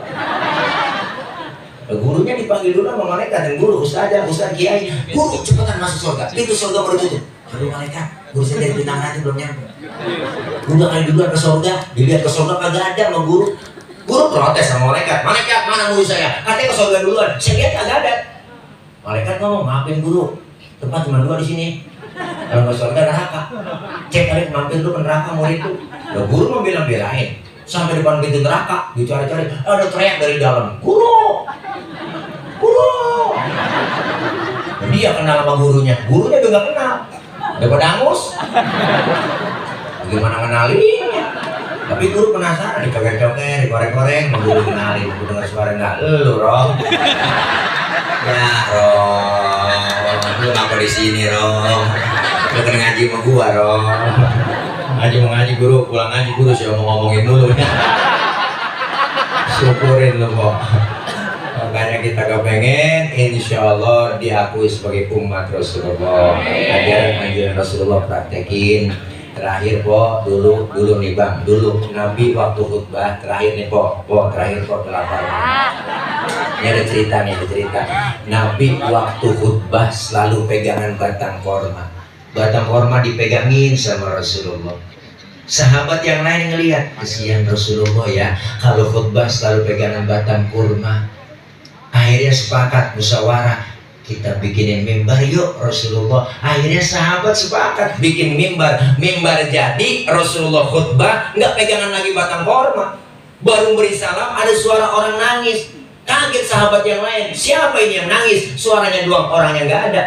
Gurunya dipanggil dulu sama malaikat dan guru, ustazah, ustaz kiai, guru cepetan masuk surga. Pintu surga baru tutup. Aduh malaikat, guru saya dari bintang hati belum nyampe. Udah kali duluan ke surga, dilihat ke surga kagak ada sama guru. Guru protes sama malaikat, malaikat mana guru saya? Katanya ke surga duluan, saya lihat kagak ada. Malaikat ngomong, maafin guru, tempat cuma 2 di sini. Kalau nggak surga neraka. Cek kali mampir dulu ke neraka murid itu. Nah, guru mau bela-belain sampai depan pintu neraka, dicari-cari, ada teriak dari dalam, guru. Dia kenal sama gurunya juga kenal. Dapat angus. Bagaimana kenalinya? Tapi guru penasaran, dicoker-coker, dikoreng-koreng, guru kenalin, guru dengar suara enggak, lu Rom. Ya Rom, lu ngapa di sini Rom? Lu kena ngaji sama gua Rom. Mau ngaji guru, pulang ngaji guru sih mau ngomongin dulu. Syukurin lu kok. Makanya yang kita kepengen insya Allah diakui sebagai umat Rasulullah. Ajaran Rasulullah praktekin. Terakhir po dulu nih bang, dulu Nabi waktu khutbah terakhir nih po terakhir po kelapar. Ini ada cerita Nabi waktu khutbah selalu pegangan batang korma. Batang korma dipegangin sama Rasulullah. Sahabat yang lain ngelihat, kesian Rasulullah ya kalau khutbah selalu pegangan batang kurma. Akhirnya sepakat musyawarah, kita bikinin mimbar yuk Rasulullah. Akhirnya sahabat sepakat bikin mimbar jadi Rasulullah khutbah nggak pegangan lagi batang korma. Baru beri salam ada suara orang nangis. Kaget sahabat yang lain, siapa ini yang nangis? Suaranya doang, orangnya nggak ada.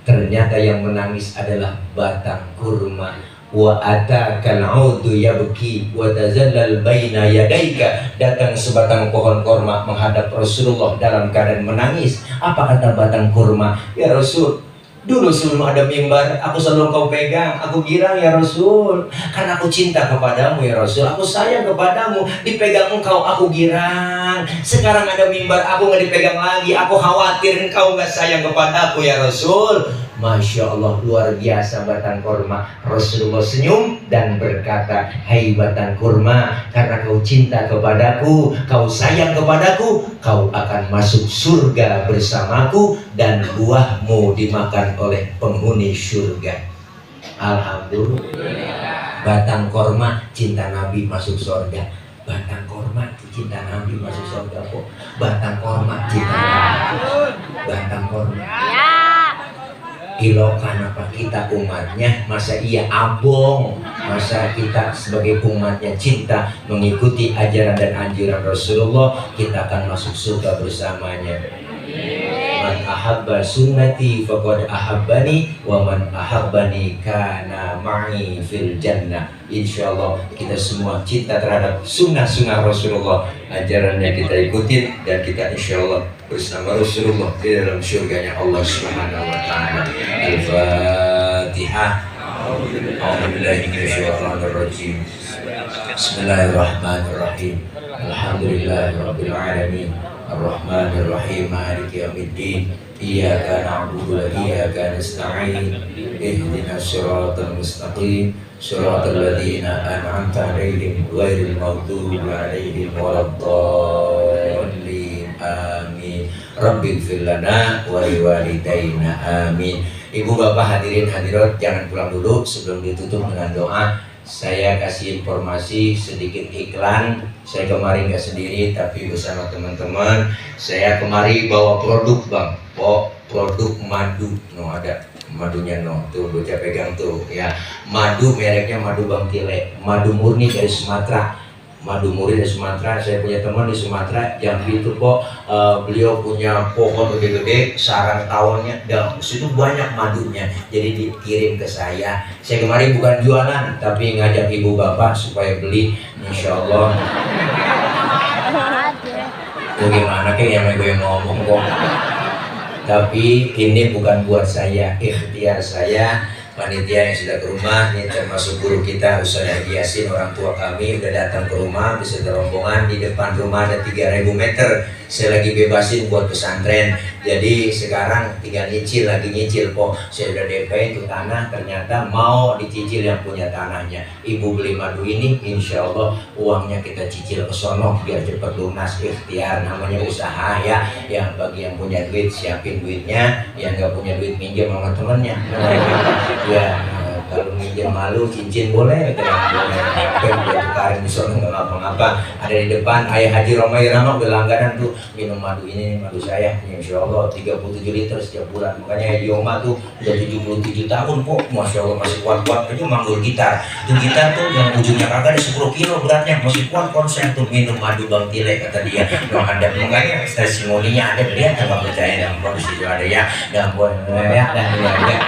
Ternyata yang menangis adalah batang kurma. Wa atakal audu yabki wa tazallal baina yadaika. Datang sebatang pohon korma menghadap Rasulullah dalam keadaan menangis. Apa kata batang kurma? Ya Rasul, dulu sebelum ada mimbar aku selalu kau pegang, aku girang ya Rasul, karena aku cinta kepadamu ya Rasul, aku sayang kepadamu, dipegang engkau aku girang. Sekarang ada mimbar aku nggak dipegang lagi, aku khawatir engkau nggak sayang kepadaku ya Rasul. Masya Allah, luar biasa batang kurma. Rasulullah senyum dan berkata, hai batang kurma, karena kau cinta kepadaku, kau sayang kepadaku, kau akan masuk surga bersamaku dan buahmu dimakan oleh penghuni surga. Alhamdulillah. Batang kurma cinta Nabi masuk surga. Batang kurma cinta Nabi masuk surga kok. Batang kurma cinta Nabi. Batang kurma. Ilokan apa kita umatnya, masa iya abong, masa kita sebagai umatnya cinta mengikuti ajaran dan anjuran Rasulullah, kita akan masuk surga bersamanya. Man ahabba sunnati faqad ahabbani wa man ahabbani kana ma'i fil jannah. Insyaallah kita semua cinta terhadap sunnah-sunnah Rasulullah, ajarannya kita ikutin dan kita insyaallah bersama Rasulullah di dalam surganya Allah Subhanahu wa taala. Al-Fatihah. A'udzubillahi minasyaitonir rajim. Bismillahirrahmanirrahim. Alhamdulillahirabbil alamin. Ar-Rahmanir Rahim. Maliki yaumiddin. Iyyaka na'budu wa iyyaka nasta'in. Ihdinas siratal mustaqim. Siratal ladzina an'amta 'alaihim ghairil maghdubi 'alaihim waladdallin. Amin. Rabbighfir lana wa liwalidayna. Amin. Ibu bapak hadirin hadirat, jangan pulang dulu sebelum ditutup dengan doa. Saya kasih informasi sedikit iklan. Saya kemarin nggak sendiri tapi bersama teman-teman. Saya kemari bawa produk bang, produk madu. No, ada madunya no, tuh bocah pegang tuh ya. Madu mereknya madu Bang Tile, madu murni dari Sumatera. Madu murni dari Sumatera. Saya punya teman di Sumatera, Jambi itu kok, beliau punya pohon gede-gede, sarang tawonnya, dan situ banyak madunya. Jadi dikirim ke saya. Saya kemarin bukan jualan, tapi ngajak ibu bapak supaya beli, insya Allah. Bagaimana kayak yang gue ngomong kok. Tapi ini bukan buat saya, ikhtiar saya. Panitia yang sudah ke rumah, ini termasuk guru kita Ustaz Haji Yasin, orang tua kami udah datang ke rumah beserta rombongan. Di depan rumah ada 3.000 meter. Saya lagi bebasin buat pesantren. Jadi sekarang tinggal lagi nyicil kok. Saya udah DP itu tanah, ternyata mau dicicil yang punya tanahnya. Ibu beli madu ini, insya Allah uangnya kita cicil ke sono biar cepat lunas. Ikhtiar, namanya usaha ya. Yang bagi yang punya duit siapin duitnya, yang nggak punya duit minjem sama temennya. Ya, kalau minjem malu cincin boleh, boleh. Buat tukarin di sono nggak ngapa-ngapa. Ada di depan Ayah Haji Romai Rama berlangganan tuh minum madu ini, madu saya. Insya Allah 37 liter setiap bulan. Makanya Haji Oma tuh udah 77 tahun kok, masya Allah masih kuat-kuat aja manggul gitar. Tuh gitar tuh yang ujungnya kagak ada 10 kilo beratnya, masih kuat konsen tuh minum madu Bang Tile kata dia. Ada makanya testimoninya ada, dia nggak percaya dalam kondisi itu ada ya. Dan boleh ya, dan ya.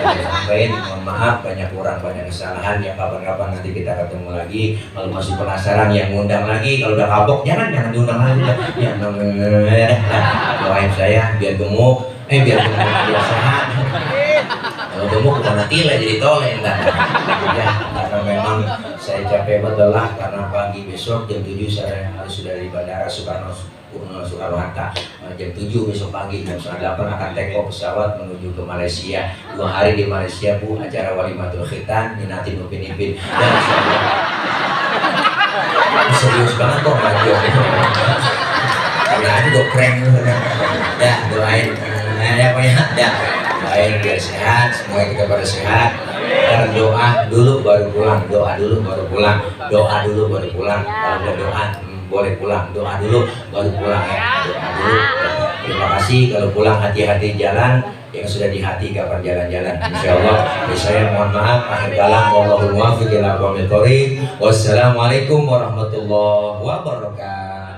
Sampaikan mohon maaf banyak kurang, banyak kesalahan ya. Kapan-kapan nanti kita ketemu lagi. Kalau masih penasaran yang ngundang lagi, kalau udah kapok jangan diundang lagi ya. Doain saya biar gemuk, biar sehat. Kalau gemuk bukan Tile jadi tole enggak. Ya, karena memang saya capek betul lah, karena pagi besok jam 7 saya harus sudah di Bandara Soekarno Soekarno Hatta. Jam 7 besok pagi, jam setengah 8 akan take off pesawat menuju ke Malaysia. 2 hari di Malaysia Bu, acara walimatul khitan, minatin upin ipin. Dan insyaallah serius banget kok maju. Karena aku udah prank ya, doain ya Pak ya, doain biar sehat, semua kita pada sehat. Karena doa dulu baru pulang, doa dulu baru pulang, doa dulu baru pulang. Kalau udah doa boleh pulang, doa dulu baru pulang ya, doa dulu. Terima kasih, kalau pulang hati-hati jalan, yang sudah di hati kapan jalan-jalan. Insyaallah. Saya mohon maaf, akhir kalam, wallahul muwaffiq ila aqwamit thoriq. Wassalamualaikum warahmatullahi wabarakatuh.